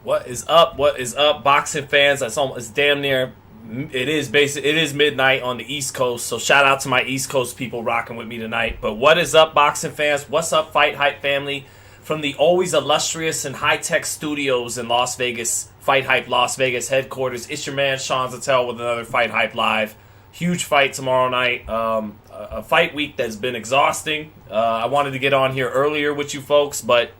What is up? What is up, boxing fans? It's damn near. It is midnight on the East Coast. So shout out to my East Coast people rocking with me tonight. But what is up, boxing fans? What's up, FightHype family? From the always illustrious and high tech studios in Las Vegas, FightHype Las Vegas headquarters. It's your man Sean Zattel with another FightHype Live. Huge fight tomorrow night. A fight week that's been exhausting. I wanted to get on here earlier with you folks, but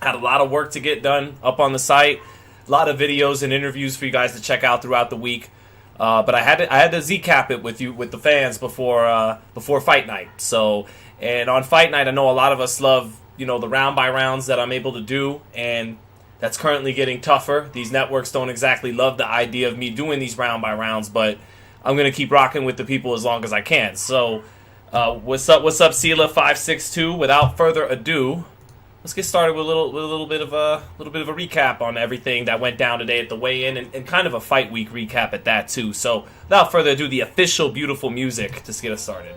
had a lot of work to get done up on the site. A lot of videos and interviews for you guys to check out throughout the week. But I had to Z-cap it with the fans before fight night. So, and on fight night, I know a lot of us love, the round by rounds that I'm able to do, and that's currently getting tougher. These networks don't exactly love the idea of me doing these round by rounds, but I'm gonna keep rocking with the people as long as I can. So, what's up, Sela562? Without further ado, let's get started with a little bit of a recap on everything that went down today at the weigh-in, and kind of a fight week recap at that too. So, without further ado, the official beautiful music to get us started.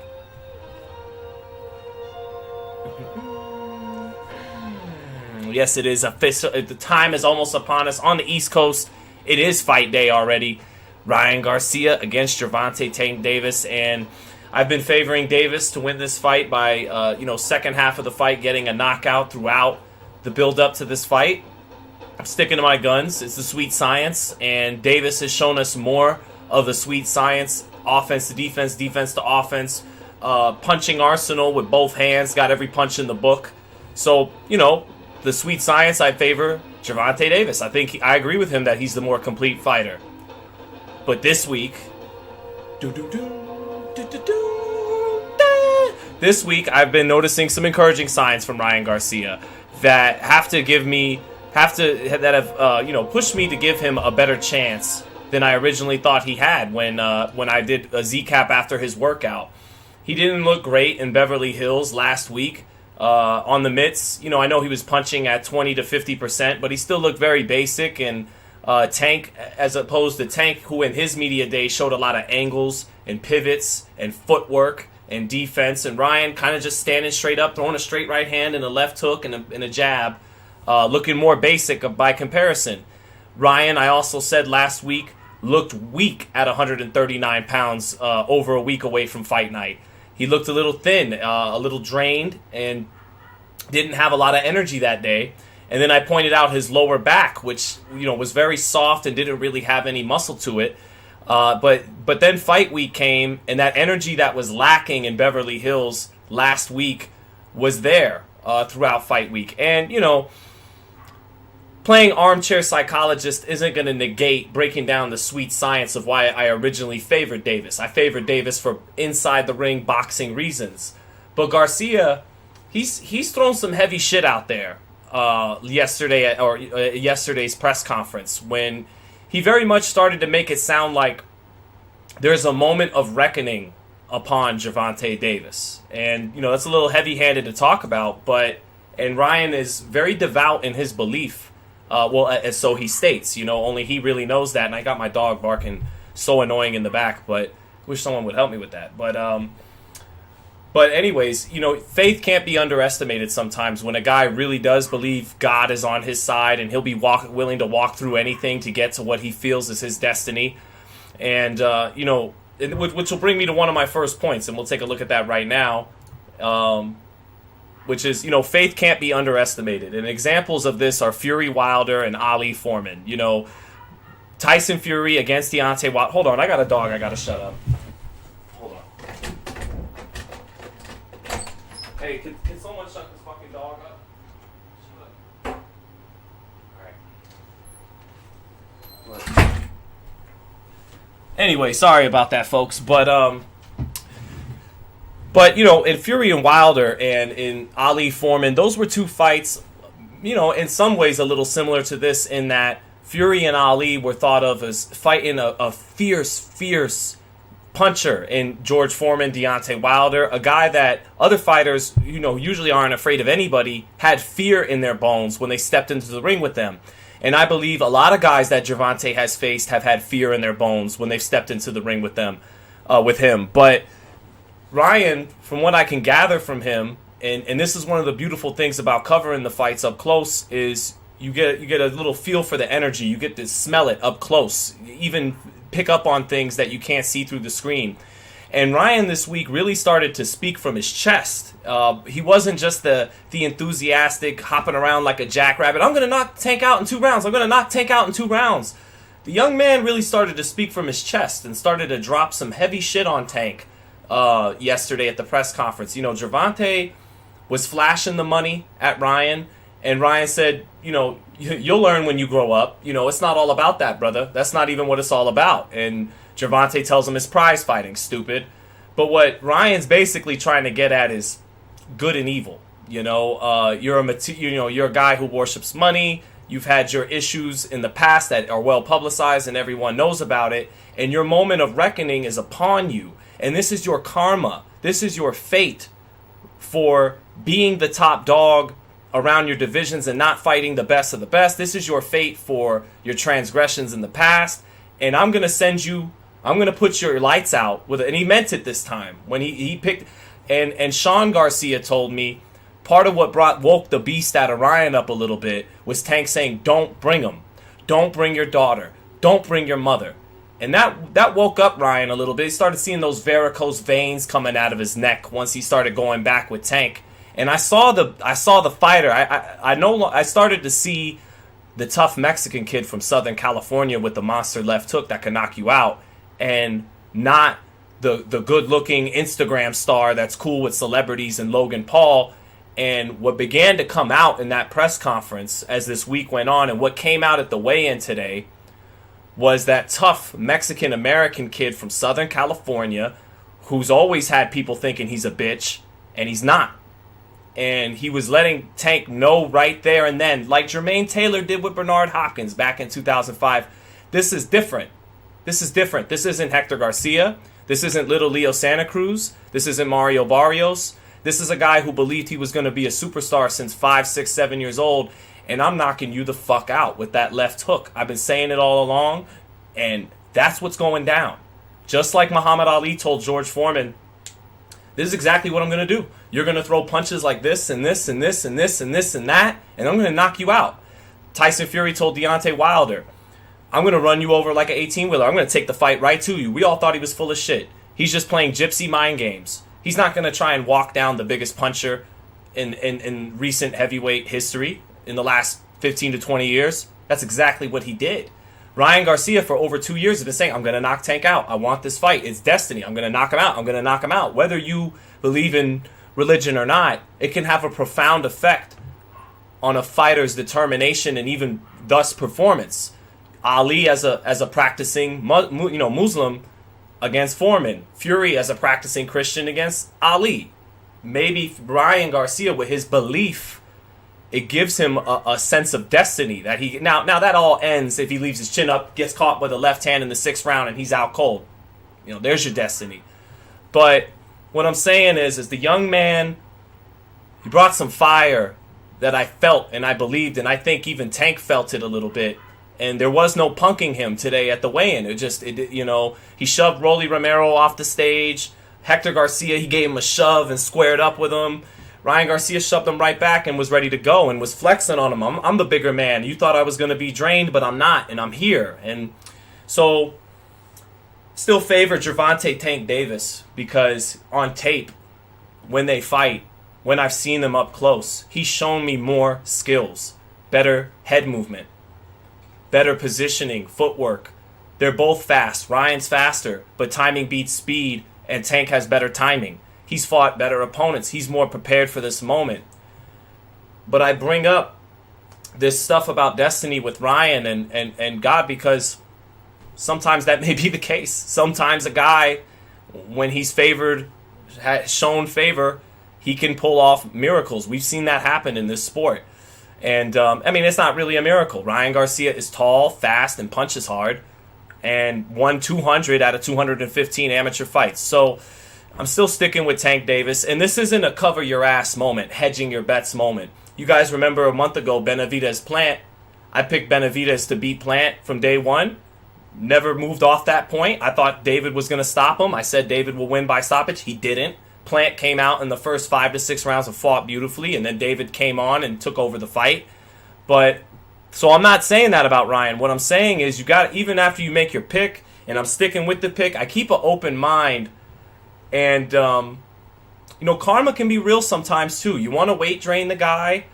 Yes, it is official. The time is almost upon us on the East Coast. It is fight day already. Ryan Garcia against Gervonta Davis, and I've been favoring Davis to win this fight by, second half of the fight getting a knockout throughout the build-up to this fight. I'm sticking to my guns. It's the sweet science, and Davis has shown us more of the sweet science, offense to defense, defense to offense, punching arsenal with both hands, got every punch in the book. So, the sweet science, I favor Gervonta Davis. I agree with him that he's the more complete fighter. But this week, this week I've been noticing some encouraging signs from Ryan Garcia that have pushed me to give him a better chance than I originally thought he had when I did a Z-cap after his workout. He didn't look great in Beverly Hills last week on the mitts. I know he was punching at 20 to 50%, but he still looked very basic, and Tank, as opposed to Tank, who in his media day showed a lot of angles and pivots and footwork and defense, and Ryan kind of just standing straight up, throwing a straight right hand and a left hook and a jab, looking more basic by comparison. Ryan, I also said last week, looked weak at 139 pounds over a week away from fight night. He looked a little thin, a little drained, and didn't have a lot of energy that day. And then I pointed out his lower back, which was very soft and didn't really have any muscle to it. But then fight week came, and that energy that was lacking in Beverly Hills last week was there throughout fight week. And playing armchair psychologist isn't going to negate breaking down the sweet science of why I originally favored Davis. I favored Davis for inside the ring boxing reasons, but Garcia, he's thrown some heavy shit out there. Yesterday's press conference, when he very much started to make it sound like there's a moment of reckoning upon Gervonta Davis. And, that's a little heavy-handed to talk about, and Ryan is very devout in his belief. As so he states, only he really knows that. And I got my dog barking so annoying in the back, but wish someone would help me with that. But anyways, faith can't be underestimated sometimes when a guy really does believe God is on his side, and he'll be willing to walk through anything to get to what he feels is his destiny. And, which will bring me to one of my first points, and we'll take a look at that right now, which is, faith can't be underestimated. And examples of this are Fury Wilder and Ali Foreman. Tyson Fury against Deontay Wilder. Hold on, I got a dog, I got to shut up. Hey, can someone shut this fucking dog up? Shut up. Alright. Anyway, sorry about that, folks. But in Fury and Wilder and in Ali Foreman, those were two fights, in some ways a little similar to this, in that Fury and Ali were thought of as fighting a fierce puncher in George Foreman, Deontay Wilder, a guy that other fighters, usually aren't afraid of anybody, had fear in their bones when they stepped into the ring with them. And I believe a lot of guys that Gervonta has faced have had fear in their bones when they've stepped into the ring with him. But Ryan, from what I can gather from him, and this is one of the beautiful things about covering the fights up close, is You get a little feel for the energy. You get to smell it up close. You even pick up on things that you can't see through the screen. And Ryan this week really started to speak from his chest. He wasn't just the enthusiastic hopping around like a jackrabbit. I'm going to knock Tank out in 2 rounds. I'm going to knock Tank out in 2 rounds. The young man really started to speak from his chest and started to drop some heavy shit on Tank yesterday at the press conference. You know, Gervonta was flashing the money at Ryan, and Ryan said, you know, you'll learn when you grow up. You know, it's not all about that, brother. That's not even what it's all about. And Gervonta tells him it's prize fighting, stupid. But what Ryan's basically trying to get at is good and evil. You know, you're a guy who worships money. You've had your issues in the past that are well publicized and everyone knows about it. And your moment of reckoning is upon you. And this is your karma. This is your fate for being the top dog around your divisions and not fighting the best of the best. This is your fate for your transgressions in the past. And I'm going to put your lights out with it. And he meant it this time when he picked. And Sean Garcia told me part of what woke the beast out of Ryan up a little bit was Tank saying, don't bring him. Don't bring your daughter. Don't bring your mother. And that woke up Ryan a little bit. He started seeing those varicose veins coming out of his neck once he started going back with Tank. And I saw the fighter. I started to see the tough Mexican kid from Southern California with the monster left hook that can knock you out, and not the good-looking Instagram star that's cool with celebrities and Logan Paul. And what began to come out in that press conference as this week went on, and what came out at the weigh-in today, was that tough Mexican-American kid from Southern California who's always had people thinking he's a bitch, and he's not. And he was letting Tank know right there and then, like Jermaine Taylor did with Bernard Hopkins back in 2005, this is different. This is different. This isn't Hector Garcia. This isn't little Leo Santa Cruz. This isn't Mario Barrios. This is a guy who believed he was going to be a superstar since 5, 6, 7 years old. And I'm knocking you the fuck out with that left hook. I've been saying it all along, and that's what's going down. Just like Muhammad Ali told George Foreman, this is exactly what I'm going to do. You're going to throw punches like this and this and this and this and this and that, and I'm going to knock you out. Tyson Fury told Deontay Wilder, I'm going to run you over like an 18-wheeler. I'm going to take the fight right to you. We all thought he was full of shit. He's just playing gypsy mind games. He's not going to try and walk down the biggest puncher in recent heavyweight history in the last 15 to 20 years. That's exactly what he did. Ryan Garcia for over 2 years has been saying, I'm going to knock Tank out. I want this fight. It's destiny. I'm going to knock him out. I'm going to knock him out. Whether you believe in religion or not, it can have a profound effect on a fighter's determination and even thus performance. Ali as a practicing Muslim against Foreman. Fury as a practicing Christian against Ali. Maybe Ryan Garcia with his belief, it gives him a sense of destiny that he now that all ends if he leaves his chin up, gets caught with a left hand in the 6th round, and he's out cold. You know, there's your destiny. But what I'm saying is the young man, he brought some fire that I felt and I believed, and I think even Tank felt it a little bit. And there was no punking him today at the weigh-in. He shoved Rolly Romero off the stage. Hector Garcia, he gave him a shove and squared up with him. Ryan Garcia shoved him right back and was ready to go and was flexing on him. I'm the bigger man. You thought I was going to be drained, but I'm not, and I'm here. And so, still favor Gervonta Tank Davis because on tape, when they fight, when I've seen them up close, he's shown me more skills, better head movement, better positioning, footwork. They're both fast. Ryan's faster, but timing beats speed, and Tank has better timing. He's fought better opponents. He's more prepared for this moment. But I bring up this stuff about destiny with Ryan and God because sometimes that may be the case. Sometimes a guy, when he's favored, has shown favor, he can pull off miracles. We've seen that happen in this sport. And, it's not really a miracle. Ryan Garcia is tall, fast, and punches hard, and won 200 out of 215 amateur fights. So I'm still sticking with Tank Davis, and this isn't a cover your ass moment, hedging your bets moment. You guys remember a month ago, Benavidez Plant. I picked Benavidez to beat Plant from day one. Never moved off that point. I thought David was going to stop him. I said David will win by stoppage. He didn't. Plant came out in the first 5 to 6 rounds and fought beautifully, and then David came on and took over the fight. But So I'm not saying that about Ryan. What I'm saying is even after you make your pick, and I'm sticking with the pick, I keep an open mind. And, karma can be real sometimes too. You want to weight drain the guy.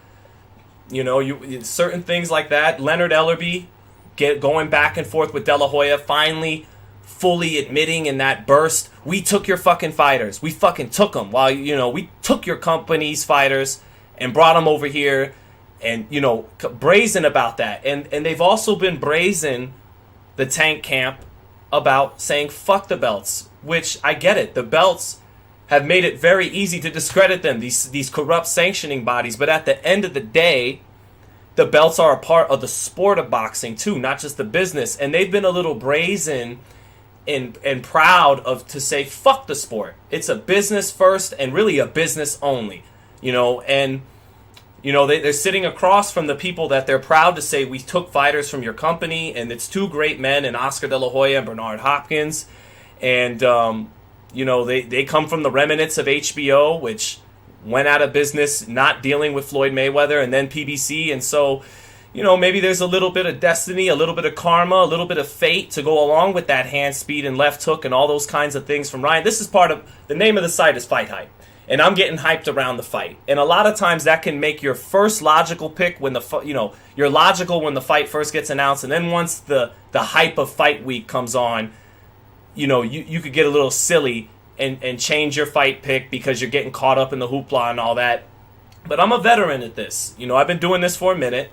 Certain things like that. Leonard Ellerbe going back and forth with De La Hoya, finally fully admitting in that burst, we took your fucking fighters. We fucking took them. While, we took your company's fighters and brought them over here and, brazen about that. And they've also been brazen, the Tank camp, about saying fuck the belts, which I get it. The belts have made it very easy to discredit them, these corrupt sanctioning bodies. But at the end of the day, the belts are a part of the sport of boxing too, not just the business. And they've been a little brazen and proud to say fuck the sport. It's a business first and really a business only. They're sitting across from the people that they're proud to say we took fighters from your company, and it's two great men in Oscar De La Hoya and Bernard Hopkins. And they come from the remnants of HBO, which went out of business not dealing with Floyd Mayweather, and then PBC. And so, maybe there's a little bit of destiny, a little bit of karma, a little bit of fate to go along with that hand speed and left hook and all those kinds of things from Ryan. This is part of the name of the site is FightHype, and I'm getting hyped around the fight. And a lot of times that can make your first logical pick when you're logical when the fight first gets announced, and then once the hype of fight week comes on, you could get a little silly and change your fight pick because you're getting caught up in the hoopla and all that. But I'm a veteran at this. I've been doing this for a minute,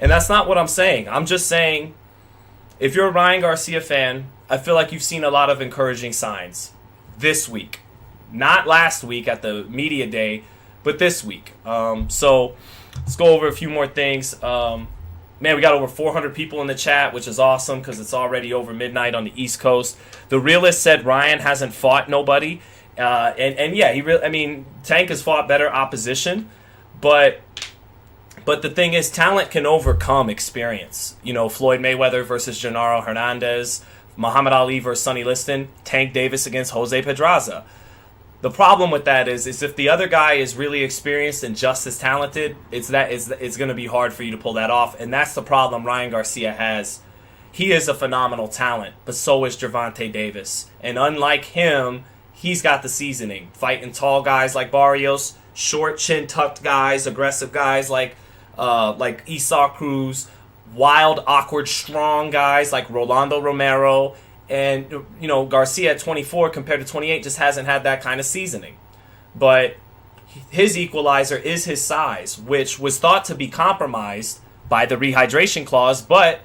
and that's not what I'm saying. I'm just saying, if you're a Ryan Garcia fan, I feel like you've seen a lot of encouraging signs this week. Not last week at the media day, but this week. So let's go over a few more things. Man, we got over 400 people in the chat, which is awesome because it's already over midnight on the East Coast. The Realist said Ryan hasn't fought nobody. And yeah, Tank has fought better opposition. But the thing is, talent can overcome experience. Floyd Mayweather versus Gennaro Hernandez, Muhammad Ali versus Sonny Liston, Tank Davis against Jose Pedraza. The problem with that is if the other guy is really experienced and just as talented, it's going to be hard for you to pull that off. And that's the problem Ryan Garcia has. He is a phenomenal talent, but so is Gervonta Davis. And unlike him, he's got the seasoning. Fighting tall guys like Barrios, short chin-tucked guys, aggressive guys like Esau Cruz, wild, awkward, strong guys like Rolando Romero. And, Garcia at 24 compared to 28 just hasn't had that kind of seasoning. But his equalizer is his size, which was thought to be compromised by the rehydration clause. But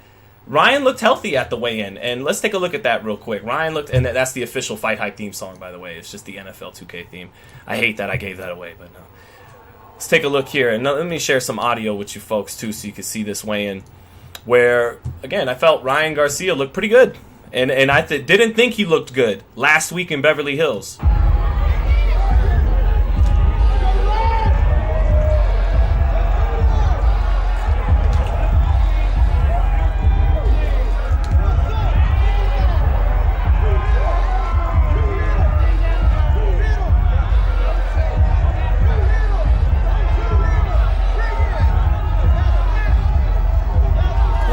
Ryan looked healthy at the weigh-in. And let's take a look at that real quick. Ryan looked, and that's the official FightHype theme song, by the way. It's just the NFL 2K theme. I hate that I gave that away, but no. Let's take a look here. And let me share some audio with you folks, too, so you can see this weigh-in. Where, again, I felt Ryan Garcia looked pretty good. And I didn't think he looked good last week in Beverly Hills.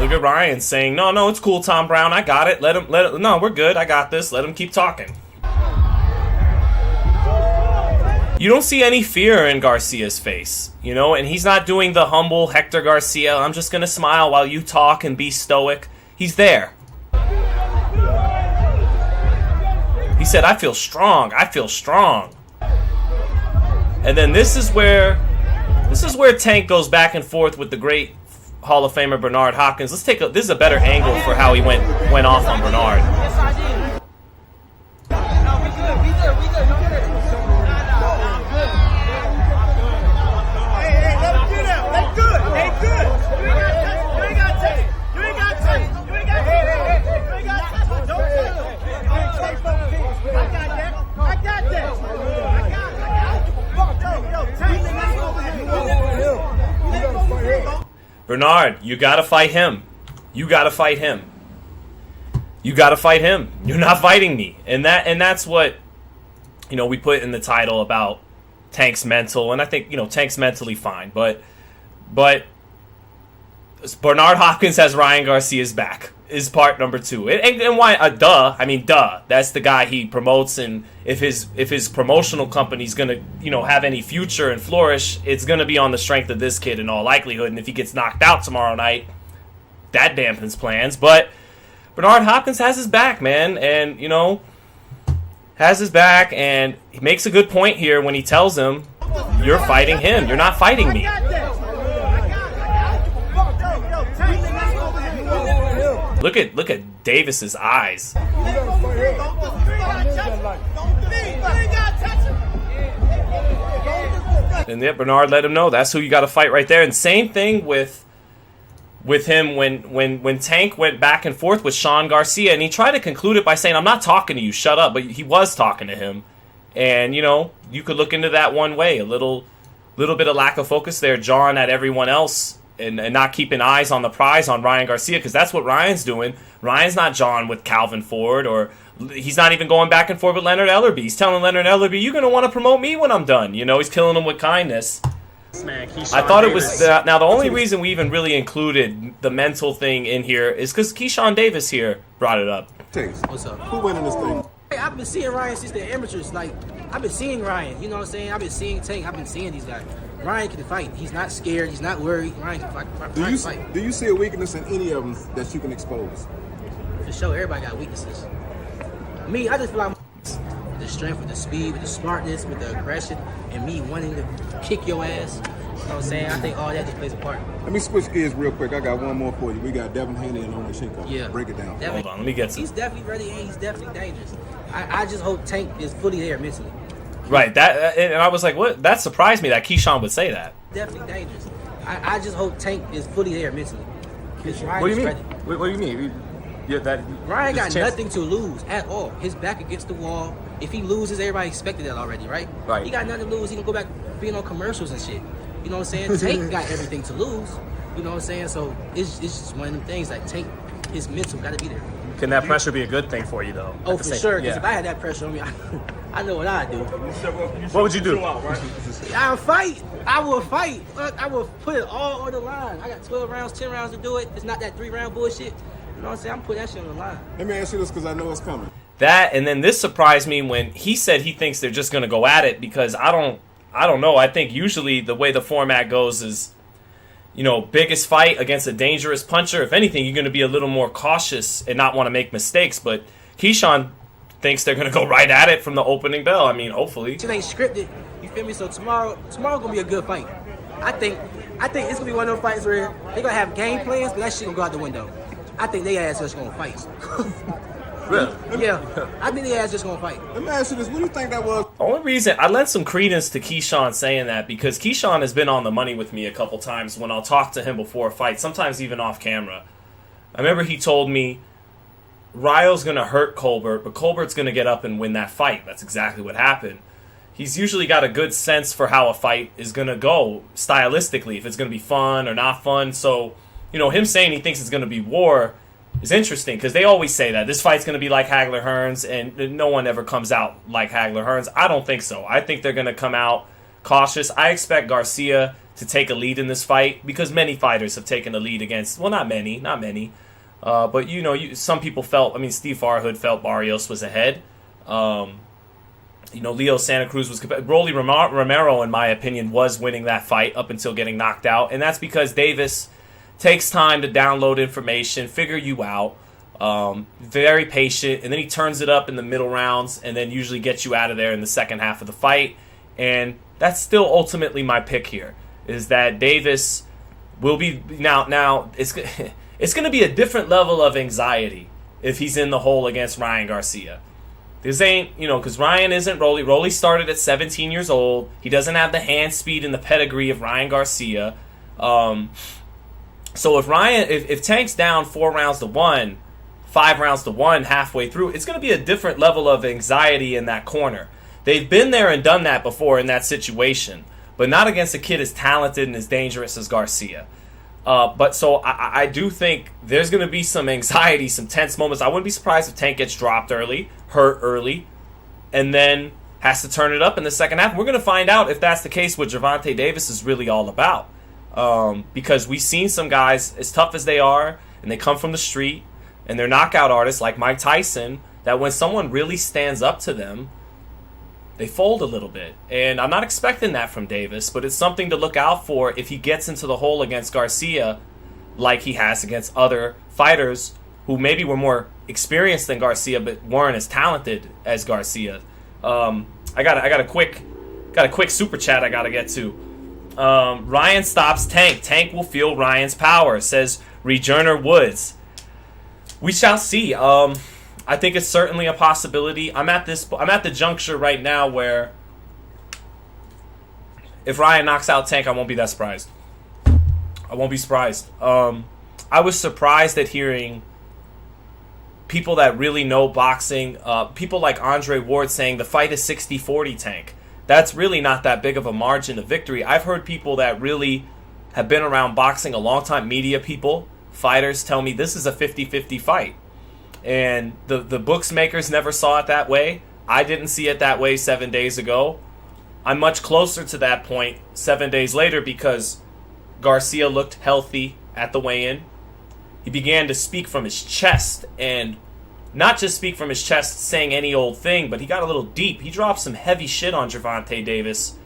Look at Ryan saying, no, it's cool, Tom Brown. I got it. Let him. No, we're good. I got this. Let him keep talking. You don't see any fear in Garcia's face, and he's not doing the humble Hector Garcia. I'm just going to smile while you talk and be stoic. He's there. He said, I feel strong. I feel strong. And then this is where Tank goes back and forth with the great Hall of Famer Bernard Hopkins. This is a better angle for how he went off on Bernard. Yes, I did. No, we good. We good. Don't get it. Hey, let him do that. They good. You ain't got to touch it. You ain't got to touch it. You ain't got to touch it. Don't touch it. I got that. Bernard, you gotta fight him. You gotta fight him. You're not fighting me. And that's what, we put in the title about Tank's mental. And I think, Tank's mentally fine. But Bernard Hopkins has Ryan Garcia's back is part number 2. And why? Duh. I mean, duh. That's the guy he promotes, and if his promotional company's gonna have any future and flourish, it's gonna be on the strength of this kid in all likelihood. And if he gets knocked out tomorrow night, that dampens plans. But Bernard Hopkins has his back, man, and has his back, and he makes a good point here when he tells him, "You're fighting him. You're not fighting me." Look at Davis's eyes. And yeah, Bernard let him know that's who you got to fight right there. And same thing with him when Tank went back and forth with Sean Garcia, and he tried to conclude it by saying, "I'm not talking to you, shut up," but he was talking to him. And you could look into that one way, a little bit of lack of focus there, jawing at everyone else. And not keeping eyes on the prize on Ryan Garcia, because that's what Ryan's doing. Ryan's not jawing with Calvin Ford, or he's not even going back and forth with Leonard Ellerby. He's telling Leonard Ellerby, "You're going to want to promote me when I'm done." He's killing him with kindness. Man, I thought it was now the only reason we even really included the mental thing in here is because Keyshawn Davis here brought it up. What's up? Who winning this thing? Hey, I've been seeing Ryan since the amateurs. Like, I've been seeing Ryan. You know what I'm saying? I've been seeing Tank. I've been seeing these guys. Ryan can fight. He's not scared. He's not worried. Ryan can fight. Do you see a weakness in any of them that you can expose? For sure, everybody got weaknesses. Me, I just feel like with the strength, with the speed, with the smartness, with the aggression, and me wanting to kick your ass. You know what I'm saying? I think all that just plays a part. Let me switch gears real quick. I got one more for you. We got Devin Haney and Owen Shinko. Yeah. Break it down. Hold on, let me get some. He's definitely ready and he's definitely dangerous. I just hope Tank is fully there mentally. Right, that, and I was like, what? That surprised me that Keyshawn would say that. Definitely dangerous. I just hope Tank is fully there mentally. What do you mean? What do you mean? Ryan got nothing to lose at all. His back against the wall. If he loses, everybody expected that already, right? Right. He got nothing to lose. He can go back being on commercials and shit. You know what I'm saying? Tank got everything to lose. You know what I'm saying? So it's just one of them things that Tank, his mental got to be there. Can that pressure be a good thing for you, though? Oh, for sure. Because if I had that pressure on me, I know what I'd do. What would you do? I'll fight. I will fight. I will put it all on the line. I got 12 rounds, 10 rounds to do it. It's not that 3-round bullshit. You know what I'm saying? I'm putting that shit on the line. Let me ask you this because I know it's coming. That, and then this surprised me when he said he thinks they're just going to go at it, because I don't know. I think usually the way the format goes is, biggest fight against a dangerous puncher. If anything, you're going to be a little more cautious and not want to make mistakes. But Keyshawn thinks they're going to go right at it from the opening bell. I mean, hopefully. It ain't scripted. You feel me? So tomorrow going to be a good fight. I think it's going to be one of those fights where they're going to have game plans, but that shit going to go out the window. I think they ass just going to fight. Really? Yeah. I think they ass just going to fight. Let me ask you this. What do you think that was? The only reason I lent some credence to Keyshawn saying that, because Keyshawn has been on the money with me a couple times when I'll talk to him before a fight, sometimes even off camera. I remember he told me Ryo's going to hurt Colbert, but Colbert's going to get up and win that fight. That's exactly what happened. He's usually got a good sense for how a fight is going to go stylistically, if it's going to be fun or not fun. So, him saying he thinks it's going to be war is interesting, because they always say that this fight's going to be like Hagler-Hearns, and no one ever comes out like Hagler-Hearns. I don't think so. I think they're going to come out cautious. I expect Garcia to take a lead in this fight, because many fighters have taken a lead against, well, not many, but some people felt, Steve Farhood felt Barrios was ahead. Leo Santa Cruz was, Rolly Romero, in my opinion, was winning that fight up until getting knocked out, and that's because Davis takes time to download information, figure you out, very patient, and then he turns it up in the middle rounds and then usually gets you out of there in the second half of the fight. And that's still ultimately my pick here, is that Davis will be now it's going to be a different level of anxiety if he's in the hole against Ryan Garcia. This ain't, because Ryan isn't Rolly. Rolly started at 17 years old. He doesn't have the hand speed and the pedigree of Ryan Garcia. So if Tank's down 4 rounds to 1, 5 rounds to 1 halfway through, it's going to be a different level of anxiety in that corner. They've been there and done that before in that situation, but not against a kid as talented and as dangerous as Garcia. But so I do think there's going to be some anxiety, some tense moments. I wouldn't be surprised if Tank gets dropped early, hurt early, and then has to turn it up in the second half. We're going to find out if that's the case, what Gervonta Davis is really all about. Because we've seen some guys, as tough as they are, and they come from the street, and they're knockout artists like Mike Tyson, that when someone really stands up to them, they fold a little bit. And I'm not expecting that from Davis, but it's something to look out for if he gets into the hole against Garcia like he has against other fighters who maybe were more experienced than Garcia but weren't as talented as Garcia. I got a quick super chat I got to get to. Ryan stops Tank. Tank will feel Ryan's power, says Rejourner Woods. We shall see. I think it's certainly a possibility. I'm at the juncture right now where if Ryan knocks out Tank, I won't be that surprised. I won't be surprised. I was surprised at hearing people that really know boxing, people like Andre Ward saying the fight is 60-40 Tank. That's really not that big of a margin of victory. I've heard people that really have been around boxing a long time, media people, fighters, tell me this is a 50-50 fight. And the bookmakers never saw it that way. I didn't see it that way 7 days ago. I'm much closer to that point 7 days later because Garcia looked healthy at the weigh-in. He began to speak from his chest, and not just speak from his chest saying any old thing, but he got a little deep. He dropped some heavy shit on Gervonta Davis,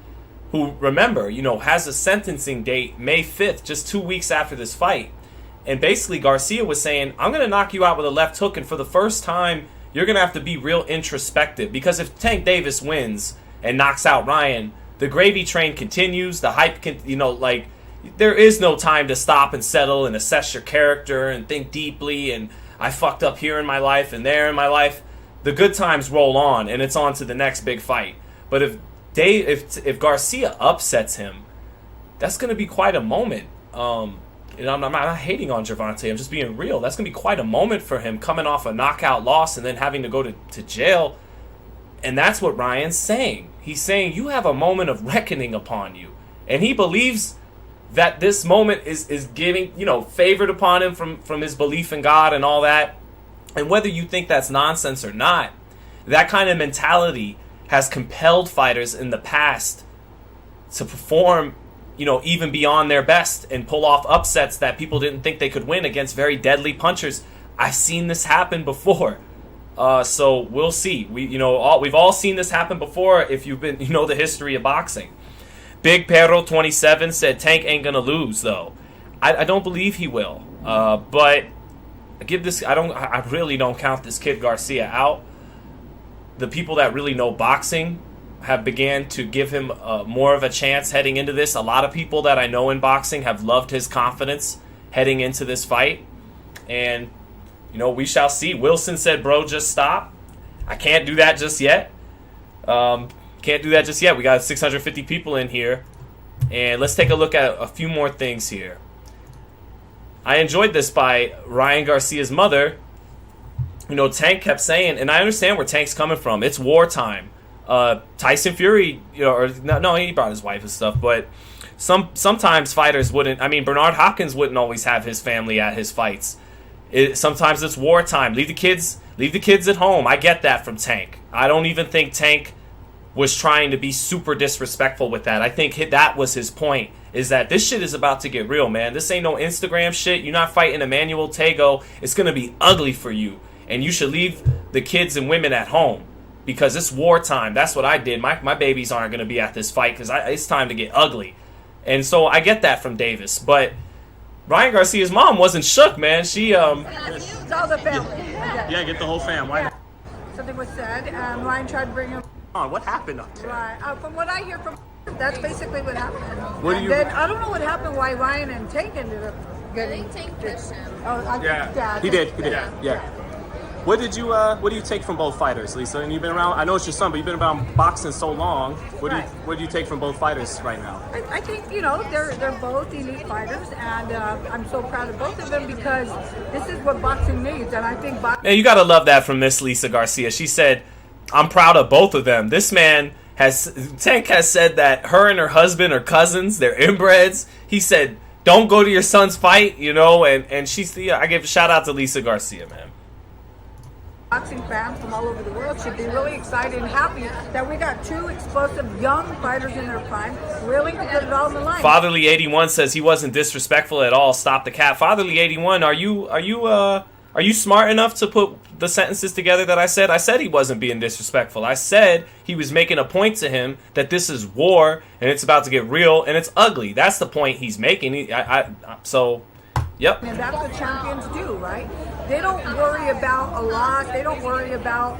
who, remember, has a sentencing date May 5th, just 2 weeks after this fight. And basically Garcia was saying, I'm going to knock you out with a left hook, and for the first time, you're going to have to be real introspective. Because if Tank Davis wins and knocks out Ryan, the gravy train continues, the hype can, there is no time to stop and settle and assess your character and think deeply and I fucked up here in my life and there in my life. The good times roll on and it's on to the next big fight. But if Garcia upsets him, that's going to be quite a moment. And I'm not hating on Gervonta. I'm just being real. That's going to be quite a moment for him coming off a knockout loss and then having to go to jail. And that's what Ryan's saying. He's saying you have a moment of reckoning upon you. And he believes that this moment is giving, favored upon him from his belief in God and all that. And whether you think that's nonsense or not, that kind of mentality has compelled fighters in the past to perform, even beyond their best and pull off upsets that people didn't think they could win against very deadly punchers. I've seen this happen before. So we'll see. We've all seen this happen before if you've been, the history of boxing. Big Perro 27 said Tank ain't gonna lose though. I don't believe he will. But I really don't count this kid Garcia out. The people that really know boxing have began to give him more of a chance heading into this. A lot of people that I know in boxing have loved his confidence heading into this fight. And, we shall see. Wilson said, bro, just stop. I can't do that just yet. We got 650 people in here. And let's take a look at a few more things here. I enjoyed this by Ryan Garcia's mother. Tank kept saying, and I understand where Tank's coming from. It's wartime. Tyson Fury, he brought his wife and stuff, but sometimes fighters wouldn't. I mean, Bernard Hopkins wouldn't always have his family at his fights. Sometimes it's wartime. Leave the kids at home. I get that from Tank. I don't even think Tank was trying to be super disrespectful with that. I think that was his point, is that this shit is about to get real, man. This ain't no Instagram shit. You're not fighting Emmanuel Tego. It's going to be ugly for you, and you should leave the kids and women at home because it's wartime. That's what I did. My babies aren't going to be at this fight because it's time to get ugly. And so I get that from Davis, but Ryan Garcia's mom wasn't shook, man. She It's all the family. Yeah, get the whole fam. Why? Something was said, and Ryan tried to bring him. What happened up there? Right. From what I hear from, that's basically what happened. Then I don't know what happened. Why Ryan and Tank ended up getting. Tank pushed him. He did. Yeah. What do you take from both fighters, Lisa? And you've been around. I know it's your son, but you've been around boxing so long. What do you take from both fighters right now? I think they're both elite fighters, and I'm so proud of both of them because this is what boxing needs, and I think. Man, you gotta love that from Miss Lisa Garcia. She said, "I'm proud of both of them." This man Tank has said that her and her husband are cousins. They're inbreds. He said, "Don't go to your son's fight," and I give a shout out to Lisa Garcia, man. Boxing fans from all over the world should be really excited and happy that we got two explosive young fighters in their prime willing to put it all on the line. Fatherly81 says he wasn't disrespectful at all. Stop the cap. Fatherly81, are you smart enough to put the sentences together that I said? I said he wasn't being disrespectful. I said he was making a point to him that this is war and it's about to get real and it's ugly. That's the point he's making. So, yep. And that's what champions do, right? They don't worry about a loss. They don't worry about,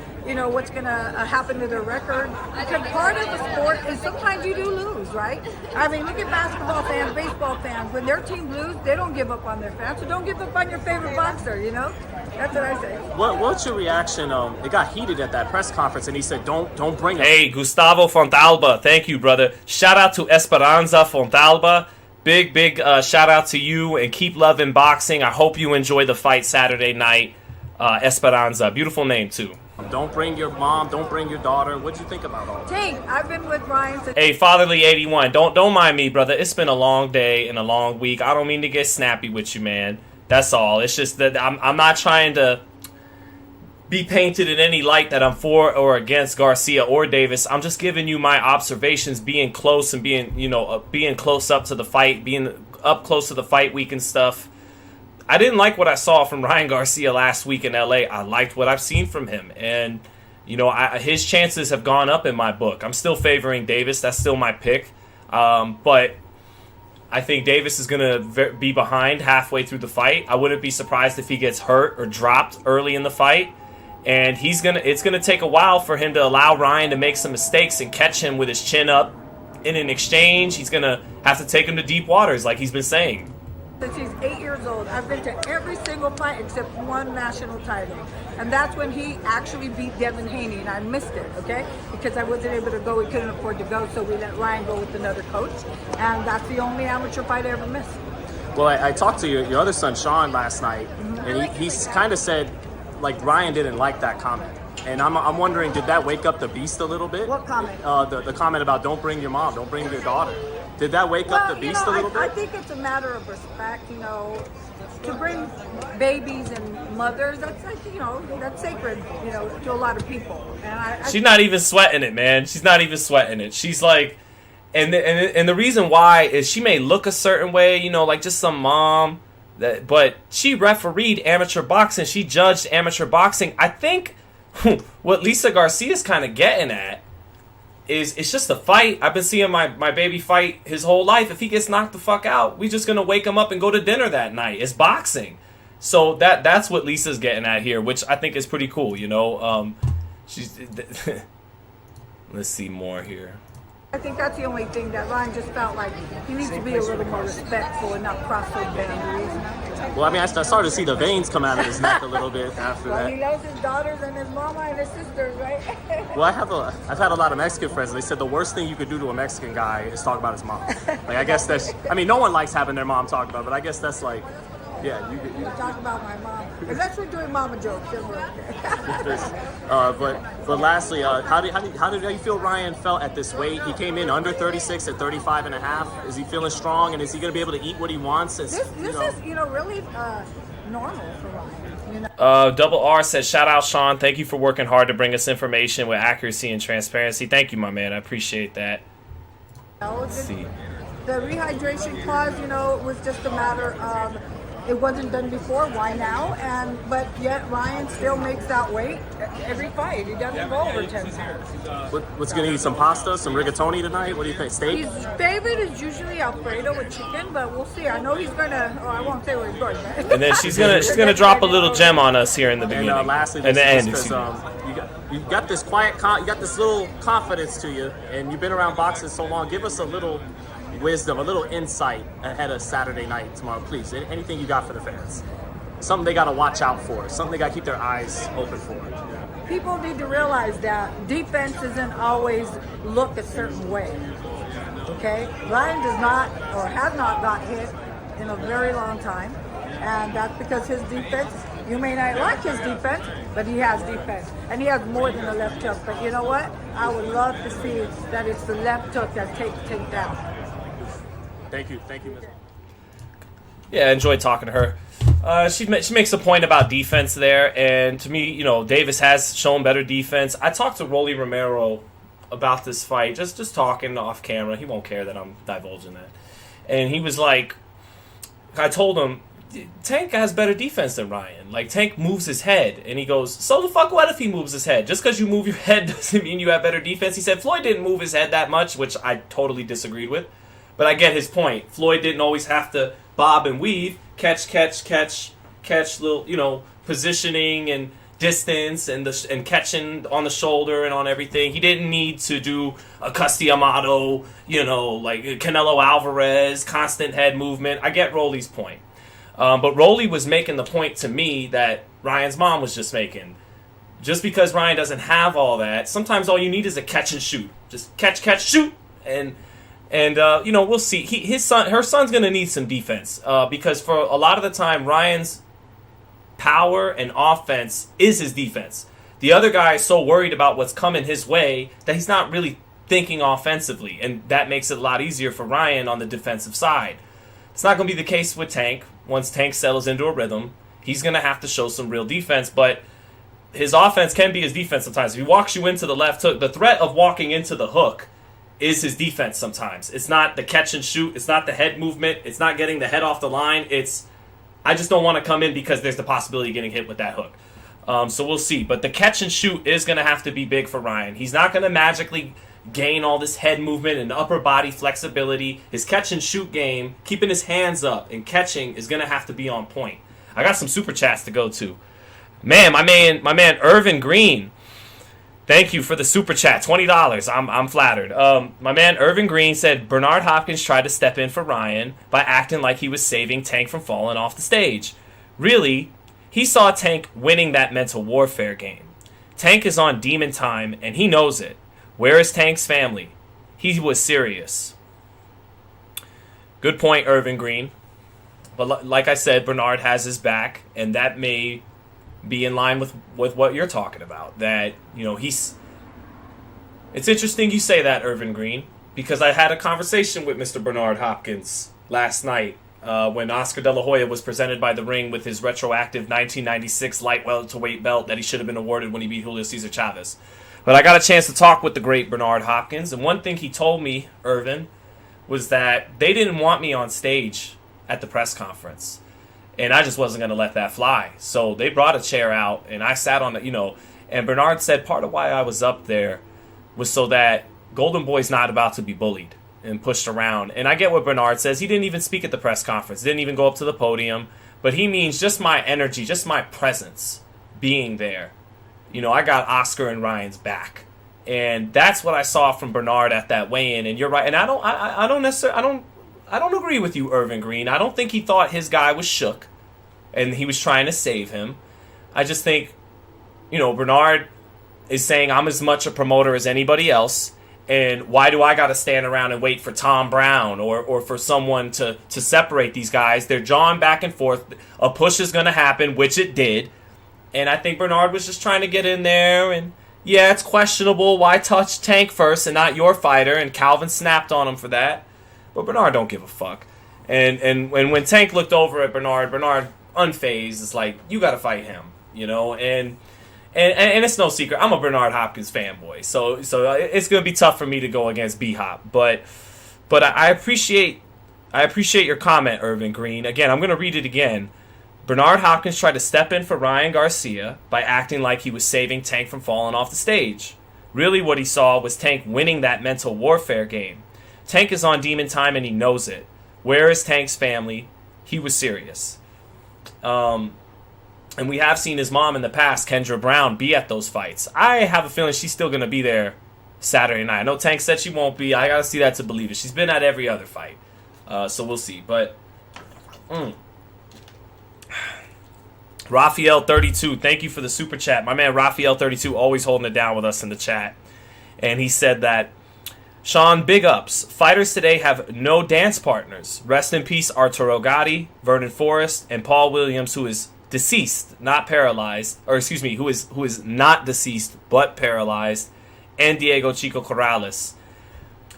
what's going to happen to their record. Because part of the sport is sometimes you do lose, right? I mean, look at basketball fans, baseball fans. When their team lose, they don't give up on their fans. So don't give up on your favorite boxer, That's what I say. What's your reaction? It got heated at that press conference, and he said, "Don't bring it." Hey, Gustavo Fontalba, thank you, brother. Shout out to Esperanza Fontalba. Big shout out to you, and keep loving boxing. I hope you enjoy the fight Saturday night. Esperanza, beautiful name too. Don't bring your mom. Don't bring your daughter. What'd you think about all that? Tank, I've been with Ryan since. Hey, Fatherly81, don't mind me, brother. It's been a long day and a long week. I don't mean to get snappy with you, man. That's all. It's just that I'm not trying to be painted in any light that I'm for or against Garcia or Davis. I'm just giving you my observations, being close and being close up to the fight, being up close to the fight week and stuff. I didn't like what I saw from Ryan Garcia last week in LA. I liked what I've seen from him, and his chances have gone up in my book. I'm still favoring Davis. That's still my pick, but I think Davis is going to be behind halfway through the fight. I wouldn't be surprised if he gets hurt or dropped early in the fight. And it's gonna take a while for him to allow Ryan to make some mistakes and catch him with his chin up. In an exchange, he's gonna have to take him to deep waters, like he's been saying. Since he's 8 years old, I've been to every single fight except one national title. And that's when he actually beat Devin Haney, and I missed it, okay? Because I wasn't able to go, we couldn't afford to go, so we let Ryan go with another coach. And that's the only amateur fight I ever missed. Well, I talked to your other son, Sean, last night, and he kind of said, like, Ryan didn't like that comment. And I'm wondering, did that wake up the beast a little bit? What comment? The comment about don't bring your mom, don't bring your daughter. Did that wake up the beast a little bit? I think it's a matter of respect, to bring babies and mothers, that's like, that's sacred, to a lot of people. And she's not even sweating it, man. She's not even sweating it. She's like, and the reason why is she may look a certain way, like just some mom. But she refereed amateur boxing. She judged amateur boxing. I think what Lisa Garcia's kind of getting at is it's just a fight. I've been seeing my baby fight his whole life. If he gets knocked the fuck out, we just going to wake him up and go to dinner that night. It's boxing. So that's what Lisa's getting at here, which I think is pretty cool, She's let's see more here. I think that's the only thing that Ryan just felt like he needs to be a little more respectful and not cross those boundaries. Well, I mean, I started to see the veins come out of his neck a little bit after that. He loves his daughters and his mama and his sisters, right? Well, I've had a lot of Mexican friends. They said the worst thing you could do to a Mexican guy is talk about his mom. Like, I guess no one likes having their mom talked about, but I guess that's like, yeah, you talk about my mom. Unless we're doing mama jokes, then we're okay. But lastly, how did you feel Ryan felt at this weight? He came in under 36 at 35 and a half. Is he feeling strong, and is he going to be able to eat what he wants? This is really normal for Ryan. Double R says, shout out Sean. Thank you for working hard to bring us information with accuracy and transparency. Thank you, my man. I appreciate that. Let's see. The rehydration clause, was just a matter of it wasn't done before. Why now? But yet Ryan still makes that weight every fight. He doesn't go over 10 pounds. What's going to eat? Some pasta, some rigatoni tonight? What do you think? Steak? His favorite is usually Alfredo with chicken, but we'll see. I know he's gonna. I won't say what he's going. And then she's gonna drop a little gem on us here in the beginning. And lastly, and the end. You got this you got this little confidence to you, and you've been around boxing so long. Give us a little wisdom, a little insight ahead of Saturday night tomorrow, please. Anything you got for the fans? Something they got to watch out for. Something they got to keep their eyes open for. People need to realize that defense doesn't always look a certain way. Okay? Ryan does not or has not got hit in a very long time, and that's because his defense. You may not like his defense, but he has defense. And he has more than a left hook. But you know what? I would love to see that it's the left hook that takes Tank down. Thank you, Ms. Yeah, I enjoyed talking to her. She makes a point about defense there, and to me, Davis has shown better defense. I talked to Rolly Romero about this fight, just talking off camera. He won't care that I'm divulging that. And he was like, I told him, Tank has better defense than Ryan. Like, Tank moves his head. And he goes, so the fuck what if he moves his head? Just because you move your head doesn't mean you have better defense. He said Floyd didn't move his head that much, which I totally disagreed with. But I get his point. Floyd didn't always have to bob and weave, catch, little, positioning and distance and catching on the shoulder and on everything. He didn't need to do a Custy Amato, like Canelo Alvarez, constant head movement. I get Rolly's point. But Rolly was making the point to me that Ryan's mom was just making. Just because Ryan doesn't have all that, sometimes all you need is a catch and shoot. Just catch, shoot. And we'll see. Her son's going to need some defense. Because for a lot of the time, Ryan's power and offense is his defense. The other guy is so worried about what's coming his way that he's not really thinking offensively, and that makes it a lot easier for Ryan on the defensive side. It's not going to be the case with Tank. Once Tank settles into a rhythm, he's going to have to show some real defense, but his offense can be his defense sometimes. If he walks you into the left hook, the threat of walking into the hook is his defense sometimes. It's not the catch and shoot. It's not the head movement. It's not getting the head off the line. I just don't want to come in because there's the possibility of getting hit with that hook. So we'll see. But the catch and shoot is going to have to be big for Ryan. He's not going to magically gain all this head movement and upper body flexibility. His catch and shoot game, keeping his hands up and catching, is going to have to be on point. I got some super chats to go to. Man, my man Irvin Green. Thank you for the super chat, $20. I'm flattered. My man Irvin Green said Bernard Hopkins tried to step in for Ryan by acting like he was saving Tank from falling off the stage. Really, he saw Tank winning that mental warfare game. Tank is on demon time, and he knows it. Where is Tank's family? He was serious. Good point, Irvin Green. But like I said, Bernard has his back, and that may be in line with what you're talking about. That, he's... It's interesting you say that, Irvin Green, because I had a conversation with Mr. Bernard Hopkins last night when Oscar De La Hoya was presented by the ring with his retroactive 1996 light welterweight belt that he should have been awarded when he beat Julio Cesar Chavez. But I got a chance to talk with the great Bernard Hopkins, and one thing he told me, Irvin, was that they didn't want me on stage at the press conference. And I just wasn't going to let that fly. So they brought a chair out, and I sat on it, and Bernard said part of why I was up there was so that Golden Boy's not about to be bullied and pushed around. And I get what Bernard says. He didn't even speak at the press conference, didn't even go up to the podium. But he means just my energy, just my presence being there. I got Oscar and Ryan's back. And that's what I saw from Bernard at that weigh-in. And you're right. And I don't agree with you, Irvin Green. I don't think he thought his guy was shook and he was trying to save him. I just think, Bernard is saying I'm as much a promoter as anybody else, and why do I got to stand around and wait for Tom Brown or for someone to separate these guys? They're jawing back and forth. A push is going to happen, which it did. And I think Bernard was just trying to get in there, and yeah, it's questionable. Why touch Tank first and not your fighter? And Calvin snapped on him for that. But Bernard don't give a fuck. And when Tank looked over at Bernard unfazed is like, you got to fight him, And it's no secret, I'm a Bernard Hopkins fanboy. So it's going to be tough for me to go against B-Hop. But I appreciate your comment, Irvin Green. Again, I'm going to read it again. Bernard Hopkins tried to step in for Ryan Garcia by acting like he was saving Tank from falling off the stage. Really what he saw was Tank winning that mental warfare game. Tank is on demon time and he knows it. Where is Tank's family? He was serious. And we have seen his mom in the past, Kendra Brown, be at those fights. I have a feeling she's still going to be there Saturday night. I know Tank said she won't be. I got to see that to believe it. She's been at every other fight. So we'll see. But... Raphael32, thank you for the super chat. My man Raphael32 always holding it down with us in the chat. And he said that, Sean, big ups. Fighters today have no dance partners. Rest in peace Arturo Gatti, Vernon Forrest, and Paul Williams, who is deceased, not paralyzed. Or excuse me, who is not deceased, but paralyzed. And Diego Chico Corrales.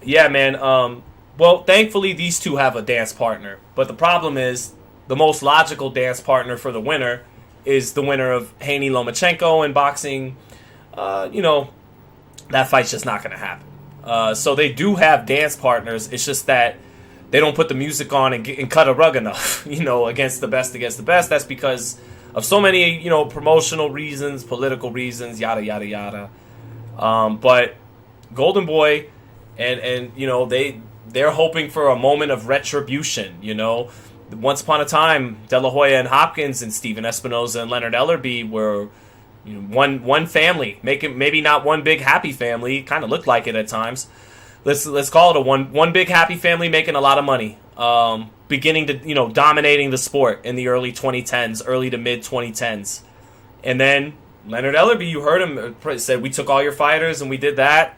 Yeah, man. Well, thankfully these two have a dance partner. But the problem is, the most logical dance partner for the winner is the winner of Haney Lomachenko in boxing. That fight's just not going to happen. So they do have dance partners. It's just that they don't put the music on and cut a rug enough, against the best. That's because of so many, promotional reasons, political reasons, yada, yada, yada. But Golden Boy and they're hoping for a moment of retribution, Once upon a time, De La Hoya and Hopkins and Steven Espinoza and Leonard Ellerbe were one family, maybe not one big happy family. Kind of looked like it at times. Let's call it a one big happy family making a lot of money. Beginning to dominating the sport in the early 2010s, early to mid 2010s, and then Leonard Ellerbe, you heard him said, "We took all your fighters and we did that."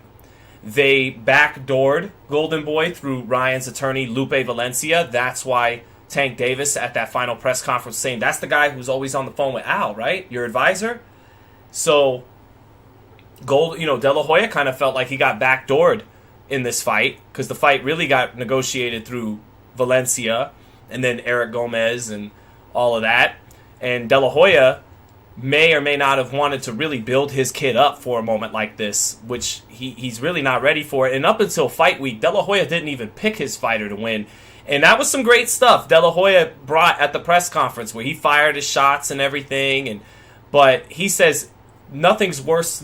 They backdoored Golden Boy through Ryan's attorney Lupe Valencia. That's why Tank Davis at that final press conference saying, "That's the guy who's always on the phone with Al, right? Your advisor." So, De La Hoya kind of felt like he got backdoored in this fight because the fight really got negotiated through Valencia and then Eric Gomez and all of that. And De La Hoya may or may not have wanted to really build his kid up for a moment like this, which he's really not ready for it. And up until fight week, De La Hoya didn't even pick his fighter to win. And that was some great stuff De La Hoya brought at the press conference where he fired his shots and everything. But he says nothing's worse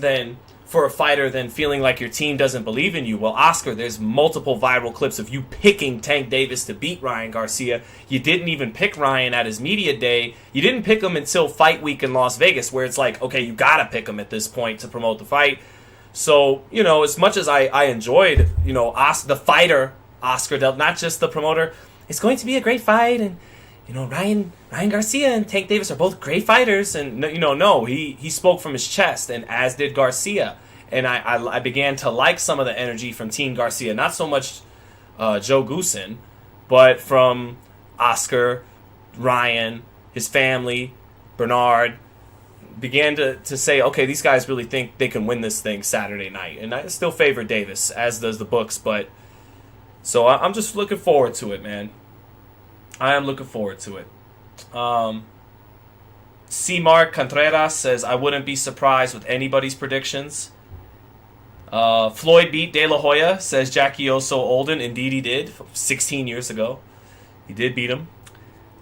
for a fighter than feeling like your team doesn't believe in you. Well, Oscar, there's multiple viral clips of you picking Tank Davis to beat Ryan Garcia. You didn't even pick Ryan at his media day. You didn't pick him until fight week in Las Vegas, where it's like, okay, you got to pick him at this point to promote the fight. So, as much as I enjoyed, the fighter, Oscar, not just the promoter, it's going to be a great fight, and Ryan Garcia and Tank Davis are both great fighters, and he spoke from his chest, and as did Garcia, and I began to like some of the energy from Team Garcia, not so much Joe Goosen, but from Oscar, Ryan, his family, Bernard, began to say, okay, these guys really think they can win this thing Saturday night, and I still favor Davis, as does the books, but so I'm just looking forward to it, man. I am looking forward to it. C. Mark Contreras says, I wouldn't be surprised with anybody's predictions. Floyd beat De La Hoya, says Jackie Oso Olden. Indeed he did, 16 years ago. He did beat him.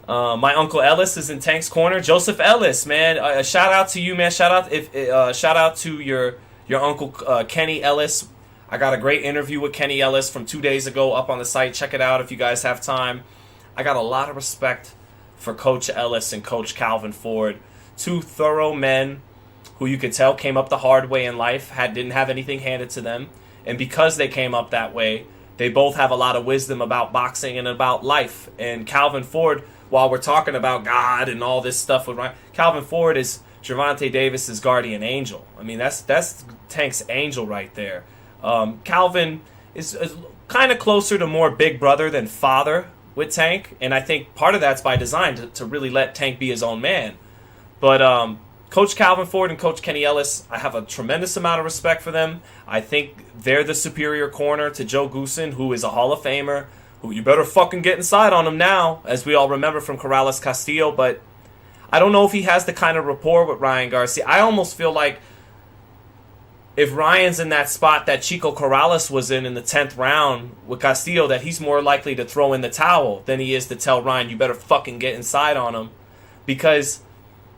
My Uncle Ellis is in Tank's corner. Joseph Ellis, man. Shout out to you, man. Shout out to your Uncle Kenny Ellis. I got a great interview with Kenny Ellis from 2 days ago up on the site. Check it out if you guys have time. I got a lot of respect for Coach Ellis and Coach Calvin Ford. Two thorough men who you could tell came up the hard way in life, didn't have anything handed to them. And because they came up that way, they both have a lot of wisdom about boxing and about life. And Calvin Ford, while we're talking about God and all this stuff with Ryan, Calvin Ford is Gervonta Davis's guardian angel. I mean, that's Tank's angel right there. Calvin is kind of closer to more big brother than father with Tank, and I think part of that's by design to really let Tank be his own man. But Coach Calvin Ford and Coach Kenny Ellis, I have a tremendous amount of respect for them. I think they're the superior corner to Joe Goosen, who is a Hall of Famer, who you better fucking get inside on him now, as we all remember from Corrales Castillo, but I don't know if he has the kind of rapport with Ryan Garcia. I almost feel like if Ryan's in that spot that Chico Corrales was in the 10th round with Castillo, that he's more likely to throw in the towel than he is to tell Ryan, you better fucking get inside on him. Because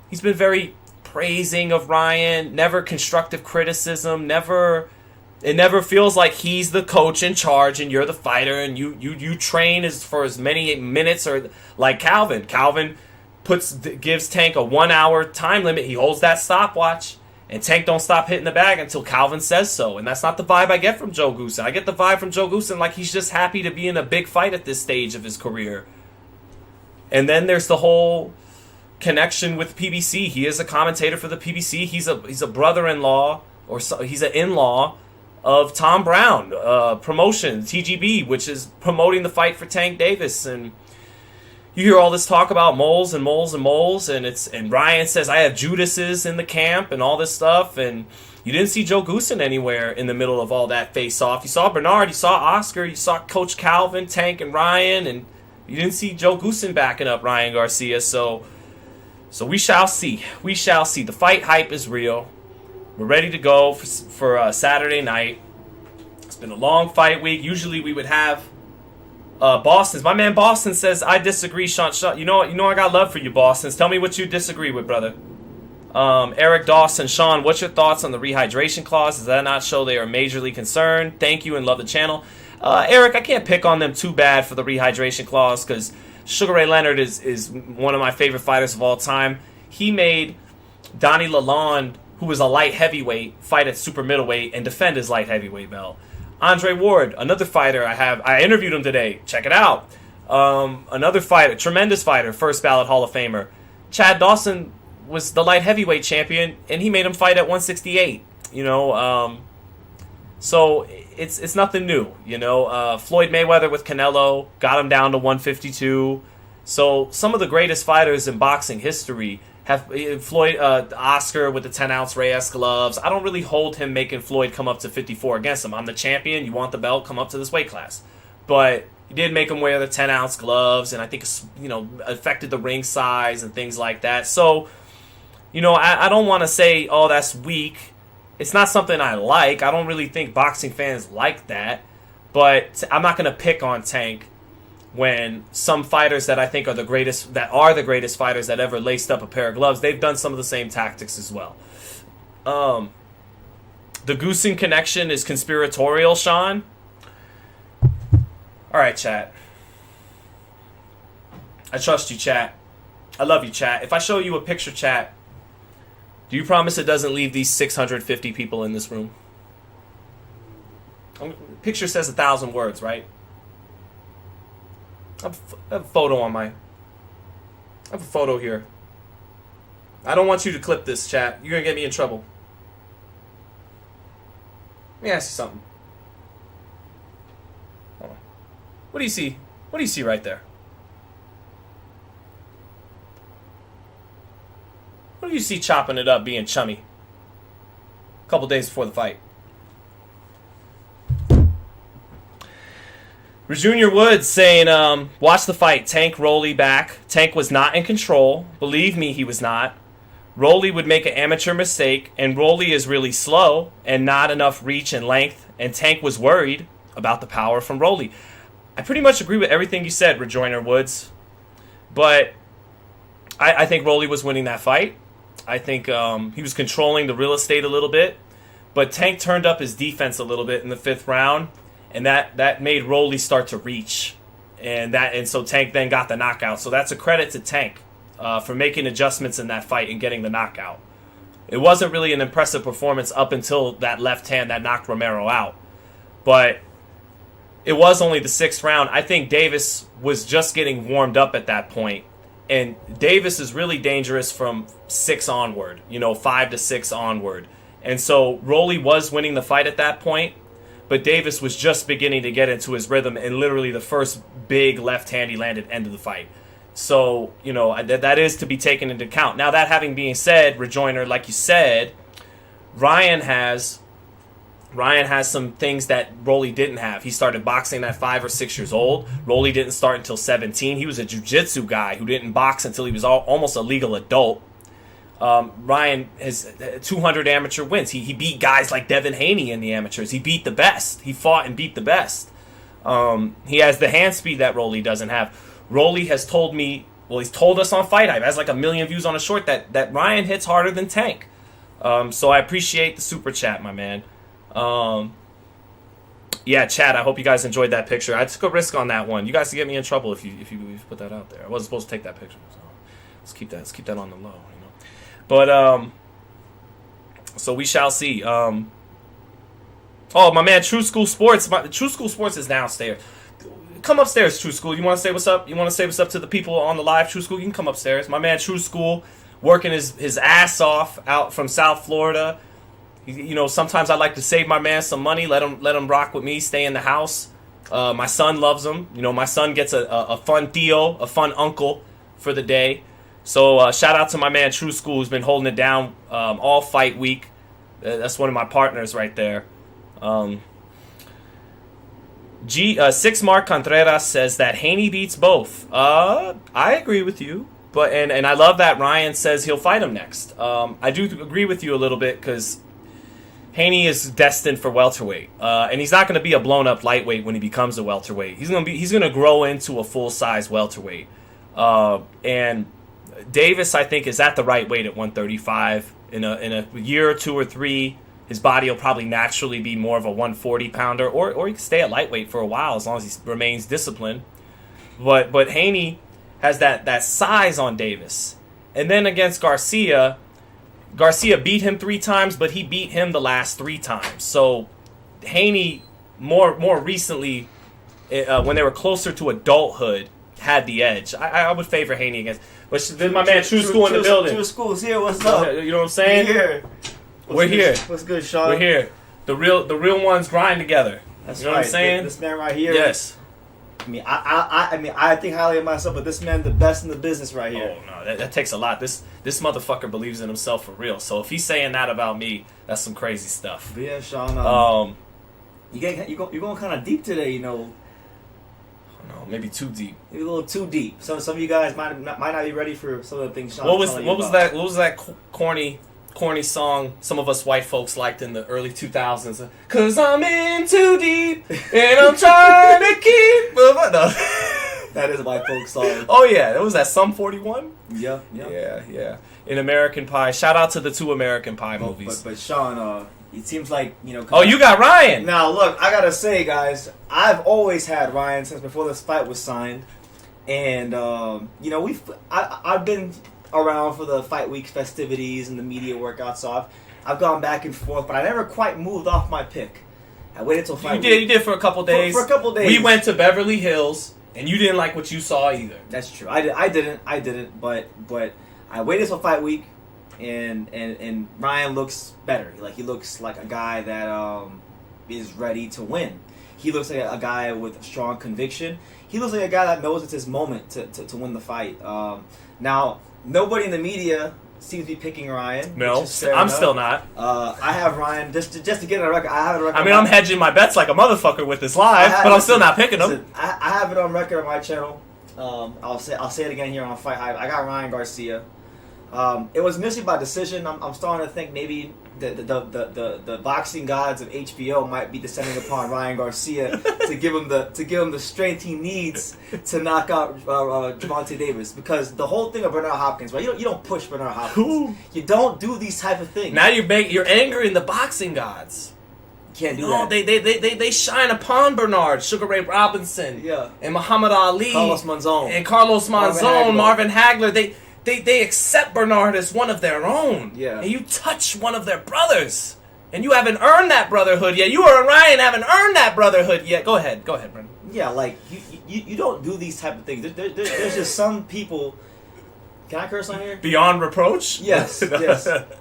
he's been very praising of Ryan, never constructive criticism, it never feels like he's the coach in charge and you're the fighter and you train for as many minutes or like Calvin. Calvin gives Tank a 1 hour time limit. He holds that stopwatch. And Tank don't stop hitting the bag until Calvin says so. And that's not the vibe I get from Joe Goosen. I get the vibe from Joe Goosen like he's just happy to be in a big fight at this stage of his career. And then there's the whole connection with PBC. He is a commentator for the PBC. He's a brother-in-law, or he's an in-law of Tom Brown, Promotion, TGB, which is promoting the fight for Tank Davis. And you hear all this talk about moles and moles and moles, and Ryan says, I have Judases in the camp and all this stuff, and you didn't see Joe Goosen anywhere in the middle of all that face-off. You saw Bernard, you saw Oscar, you saw Coach Calvin, Tank, and Ryan, and You didn't see Joe Goosen backing up Ryan Garcia, so we shall see. We shall see. The fight hype is real. We're ready to go for Saturday night. It's been a long fight week. Usually we would have Boston's. My man Boston says, I disagree, Sean. You know I got love for you, Boston's. Tell me what you disagree with, brother. Eric Dawson, Sean, what's your thoughts on the rehydration clause? Does that not show they are majorly concerned? Thank you and love the channel. Eric, I can't pick on them too bad for the rehydration clause because Sugar Ray Leonard is one of my favorite fighters of all time. He made Donnie Lalonde, who was a light heavyweight, fight at super middleweight and defend his light heavyweight belt. Andre Ward, another fighter I interviewed him today. Check it out. Another fighter, tremendous fighter, first ballot Hall of Famer. Chad Dawson was the light heavyweight champion, and he made him fight at 168. So it's nothing new. Floyd Mayweather with Canelo got him down to 152. So some of the greatest fighters in boxing history have Floyd, Oscar with the 10-ounce Reyes gloves. I don't really hold him making Floyd come up to 54 against him. I'm the champion. You want the belt? Come up to this weight class. But he did make him wear the 10-ounce gloves, and I think affected the ring size and things like that. So, I don't want to say, oh, that's weak. It's not something I like. I don't really think boxing fans like that. But I'm not going to pick on Tank when some fighters that I think are the greatest fighters that ever laced up a pair of gloves, they've done some of the same tactics as well. The Goosen connection is conspiratorial, Sean. All right, chat. I trust you, chat. I love you, chat. If I show you a picture, chat, do you promise it doesn't leave these 650 people in this room? Picture says 1,000 words, right? I have a photo I have a photo here. I don't want you to clip this, chat. You're going to get me in trouble. Let me ask you something. Hold on. What do you see? What do you see right there? What do you see chopping it up, being chummy? A couple days before the fight. Junior Woods saying, watch the fight. Tank Rolly back. Tank was not in control. Believe me, he was not. Rolly would make an amateur mistake, and Rolly is really slow and not enough reach and length, and Tank was worried about the power from Rolly. I pretty much agree with everything you said, Rejoiner Woods. But I think Rolly was winning that fight. I think he was controlling the real estate a little bit. But Tank turned up his defense a little bit in the 5th round. And that made Rolly start to reach, and so Tank then got the knockout. So that's a credit to Tank for making adjustments in that fight and getting the knockout. It wasn't really an impressive performance up until that left hand that knocked Romero out, but it was only the 6th round. I think Davis was just getting warmed up at that point, and Davis is really dangerous from 6 onward, 5 to 6 onward, and so Rolly was winning the fight at that point. But Davis was just beginning to get into his rhythm, and literally the first big left hand he landed ended the fight. So, that is to be taken into account. Now, that having been said, Rejoiner, like you said, Ryan has some things that Rolly didn't have. He started boxing at 5 or 6 years old. Rolly didn't start until 17. He was a jiu-jitsu guy who didn't box until he was almost a legal adult. Ryan has 200 amateur wins. He beat guys like Devin Haney in the amateurs. He beat the best. He fought and beat the best. He has the hand speed that Rolly doesn't have. Rolly has told me, he's told us on FightHype, has like 1 million views on a short, that Ryan hits harder than Tank. So I appreciate the super chat, my man. Yeah, chat, I hope you guys enjoyed that picture. I took a risk on that one. You guys could get me in trouble if you put that out there. I wasn't supposed to take that picture. So let's keep that on the low. But, so we shall see. Oh, my man, True School Sports. True School Sports is downstairs. Come upstairs, True School. You want to say what's up? You want to say what's up to the people on the live, True School? You can come upstairs. My man, True School, working his ass off out from South Florida. Sometimes I like to save my man some money, let him rock with me, stay in the house. My son loves him. My son gets a fun tío, a fun uncle for the day. So shout out to my man True School, who's been holding it down all fight week. That's one of my partners right there. Six Mark Contreras says that Haney beats both. I agree with you, but and I love that Ryan says he'll fight him next. I do agree with you a little bit because Haney is destined for welterweight, and he's not going to be a blown up lightweight when he becomes a welterweight. He's going to grow into a full size welterweight, and Davis I think is at the right weight at 135. In a year or two or three, his body will probably naturally be more of a 140 pounder, or he can stay at lightweight for a while as long as he remains disciplined. But Haney has that size on Davis, and then against Garcia beat him 3 times, but he beat him the last 3 times. So Haney more recently, when they were closer to adulthood, had the edge. I would favor Haney against. But there's my man True School in the building. True School's here. What's up? You know what I'm saying? We're here. What's good, Sean? We're here. The real ones grind together. That's you know right. what I'm saying? This man right here. Yes. I mean, I think highly of myself, but this man, the best in the business right here. Oh no, that takes a lot. This motherfucker believes in himself for real. So if he's saying that about me, that's some crazy stuff. But yeah, Sean. You're going kind of deep today, you know. No, maybe too deep. Maybe a little too deep. Some of you guys might not be ready for some of the things Sean. What was that corny song some of us white folks liked in the early 2000s? 'Cause I'm in too deep and I'm trying to keep. No. That is a white folk song. Oh yeah, that was that Sum 41. Yeah. Yeah. In American Pie. Shout out to the 2 American Pie movies. But Sean, it seems like, you know. Oh, you got Ryan. Now look, I gotta say, guys, I've always had Ryan since before this fight was signed, and you know I've been around for the fight week festivities and the media workouts, so I've gone back and forth, but I never quite moved off my pick. I waited till fight week. You did for a couple days. For a couple days. We went to Beverly Hills, and you didn't like what you saw either. That's true. I didn't. But I waited till fight week, and Ryan looks better. Like he looks like a guy that is ready to win. He looks like a guy with strong conviction. He looks like a guy that knows it's his moment to win the fight. Now, nobody in the media seems to be picking Ryan. No, I'm still not. I have Ryan just to get a record. I have it on record. I mean, I'm hedging my bets like a motherfucker with this live, but I'm still not picking him. I have it on record on my channel. I'll say it again here on FightHype. I got Ryan Garcia. It was initially by decision. I'm starting to think maybe the boxing gods of HBO might be descending upon Ryan Garcia to give him the strength he needs to knock out Gervonta Davis, because the whole thing of Bernard Hopkins, right? You don't push Bernard Hopkins. You don't do these type of things. Now you're angering the boxing gods. Can't do that. They shine upon Bernard, Sugar Ray Robinson, and Muhammad Ali, Carlos Monzon, Marvin Hagler. They accept Bernard as one of their own. Yeah. And you touch one of their brothers, and you haven't earned that brotherhood yet. You or Ryan haven't earned that brotherhood yet. Go ahead, Brendan. Yeah, like you don't do these type of things. There's just some people. Can I curse on here? Beyond reproach? Yes.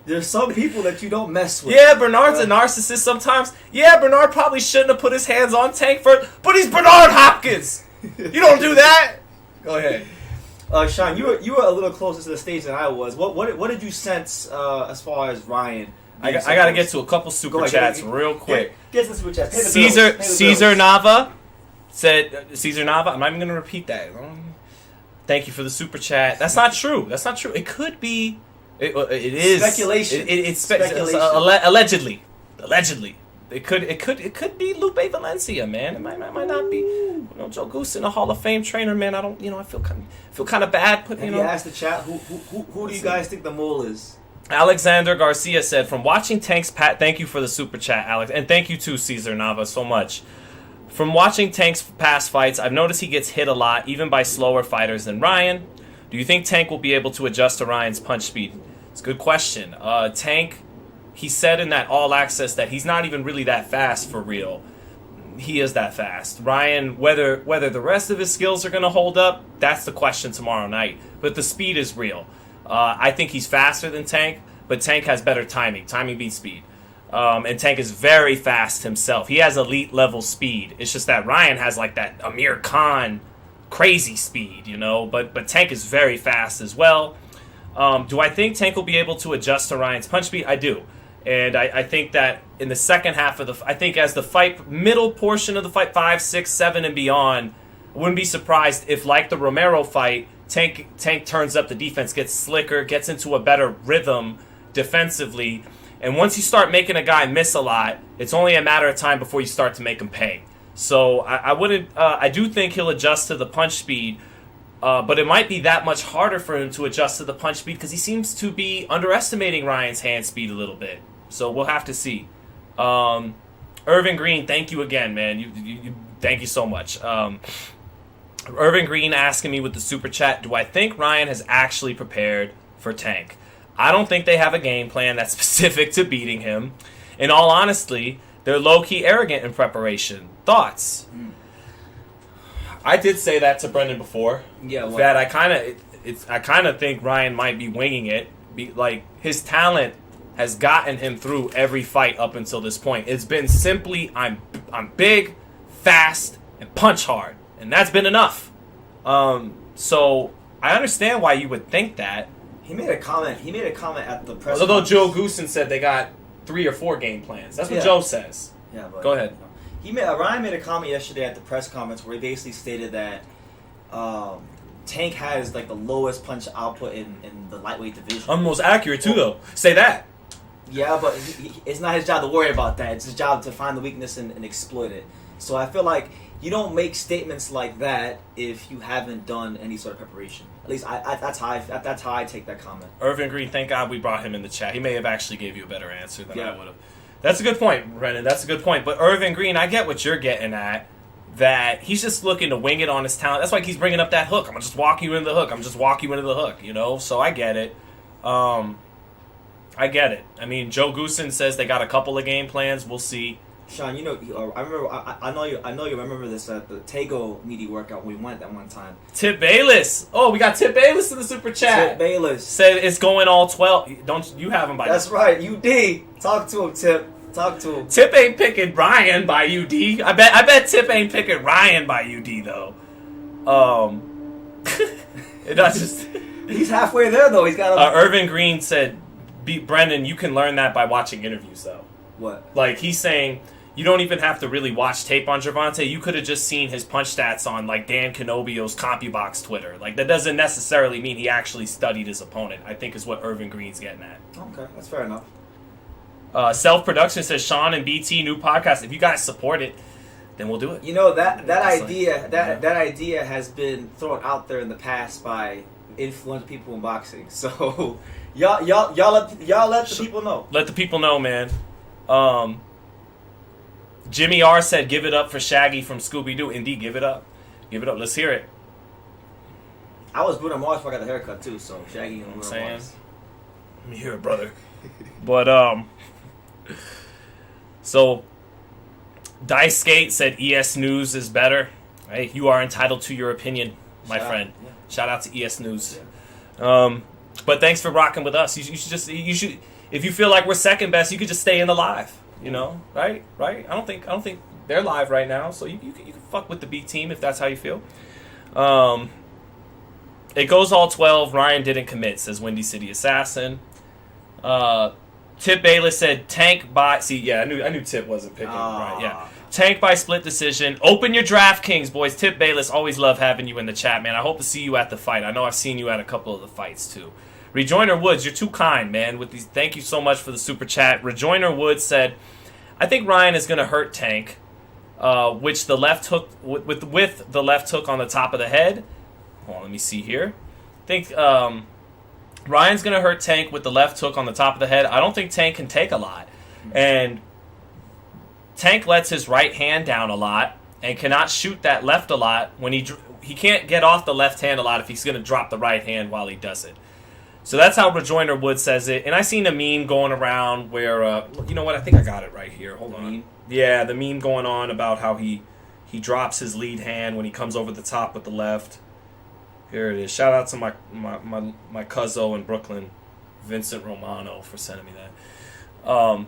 There's some people that you don't mess with. Yeah, Bernard's a narcissist sometimes. Yeah, Bernard probably shouldn't have put his hands on Tank first, but he's Bernard Hopkins. You don't do that. Go ahead. Sean, you were a little closer to the stage than I was. What did you sense as far as Ryan? I got to get to a couple super chats real quick. Get to the super chats. Caesar Nava said, Caesar Nava, I'm not even going to repeat that. Thank you for the super chat. That's not true. It could be. It is speculation. It's speculation. Allegedly. It could be Lupe Valencia, man. It might not be. You know, Joe Goosen, a Hall of Fame trainer, man. I don't. I feel kind of bad putting. Have you asked the chat who do you guys think the mole is? Alexander Garcia said, from watching Tank's thank you for the super chat, Alex, and thank you too, Caesar Nava, so much. From watching Tank's past fights, I've noticed he gets hit a lot, even by slower fighters than Ryan. Do you think Tank will be able to adjust to Ryan's punch speed? It's a good question. Tank, he said in that All Access that he's not even really that fast for real. He is that fast. Ryan, whether the rest of his skills are going to hold up, that's the question tomorrow night. But the speed is real. I think he's faster than Tank, but Tank has better timing. Timing beats speed. And Tank is very fast himself. He has elite level speed. It's just that Ryan has like that Amir Khan crazy speed, But Tank is very fast as well. Do I think Tank will be able to adjust to Ryan's punch speed? I do. And I think that in the second half of I think as the fight, middle portion of the fight, 5, 6, 7, and beyond, I wouldn't be surprised if, like the Romero fight, Tank turns up the defense, gets slicker, gets into a better rhythm defensively. And once you start making a guy miss a lot, it's only a matter of time before you start to make him pay. So I do think he'll adjust to the punch speed, but it might be that much harder for him to adjust to the punch speed because he seems to be underestimating Ryan's hand speed a little bit. So we'll have to see. Irvin Green, thank you again, man. You thank you so much. Irvin Green asking me with the super chat, do I think Ryan has actually prepared for Tank? I don't think they have a game plan that's specific to beating him. In all honesty, they're low-key arrogant in preparation. Thoughts? I did say that to Brendan before. Yeah, well, that I kind of think Ryan might be winging it. Like his talent has gotten him through every fight up until this point. It's been simply I'm big, fast, and punch hard, and that's been enough. So I understand why you would think that. He made a comment at the press. Although Joe Goosen said they got 3 or 4 game plans. That's what Joe says. Yeah, but go ahead. Ryan made a comment yesterday at the press conference where he basically stated that Tank has like the lowest punch output in the lightweight division. I'm most accurate too, though. Say that. Yeah, but it's not his job to worry about that. It's his job to find the weakness and exploit it. So I feel like you don't make statements like that if you haven't done any sort of preparation. At least that's how I take that comment. Irvin Green, thank God we brought him in the chat. He may have actually gave you a better answer than I would have. That's a good point, Brennan. That's a good point. But Irvin Green, I get what you're getting at. That he's just looking to wing it on his talent. That's why he's bringing up that hook. I'm going to just walk you into the hook. I'm just walk you into the hook, you know? So I get it. I get it. I mean, Joe Goosen says they got a couple of game plans. We'll see. Sean, you know, I remember. I know you remember this at the Tego media workout we went that one time. Tip Bayless. Oh, we got Tip Bayless in the super chat. Tip Bayless said it's going all 12. Don't you have him by? That's right. UD. Talk to him, Tip. Talk to him. Tip ain't picking Ryan by UD. I bet Tip ain't picking Ryan by UD though. He's halfway there though. He's got. Irvin Green said, Brendan, you can learn that by watching interviews though. What? Like he's saying. You don't even have to really watch tape on Gervonta. You could have just seen his punch stats on like Dan Canobio's CompuBox Twitter. Like that doesn't necessarily mean he actually studied his opponent. I think is what Irvin Green's getting at. Okay, that's fair enough. Self-production says Sean and BT new podcast. If you guys support it, then we'll do it. You know that idea has been thrown out there in the past by influential people in boxing. So y'all let the people know. Let the people know, man. Jimmy R said, give it up for Shaggy from Scooby-Doo. Indeed, give it up. Give it up. Let's hear it. I was Bruno Mars before I got the haircut, too, so Shaggy and Bruno Mars. Let me hear it, brother. But, so, Dice Skate said ES News is better. Hey, you are entitled to your opinion, my friend. Yeah. Shout out to ES News. Yeah. But thanks for rocking with us. You should, if you feel like we're second best, you could just stay in the live. You know, right? I don't think they're live right now, so you can fuck with the B team if that's how you feel. It goes all 12. Ryan didn't commit, says Windy City Assassin. Tip Bayless said Tank by. See, yeah, I knew Tip wasn't picking. Right, yeah. Tank by split decision. Open your DraftKings, boys. Tip Bayless, always love having you in the chat, man. I hope to see you at the fight. I know I've seen you at a couple of the fights too. Rejoiner Woods, you're too kind, man. With these, thank you so much for the super chat. Rejoiner Woods said, "I think Ryan is going to hurt Tank, which the left hook with the left hook on the top of the head. Hold on, let me see here. I think Ryan's going to hurt Tank with the left hook on the top of the head. I don't think Tank can take a lot, and Tank lets his right hand down a lot and cannot shoot that left a lot when he can't get off the left hand a lot if he's going to drop the right hand while he does it." So that's how Rejoiner Wood says it. And I seen a meme going around where, you know what, I think I got it right here. Hold on. Yeah, the meme going on about how he drops his lead hand when he comes over the top with the left. Here it is. Shout out to my cuzzo in Brooklyn, Vincent Romano, for sending me that.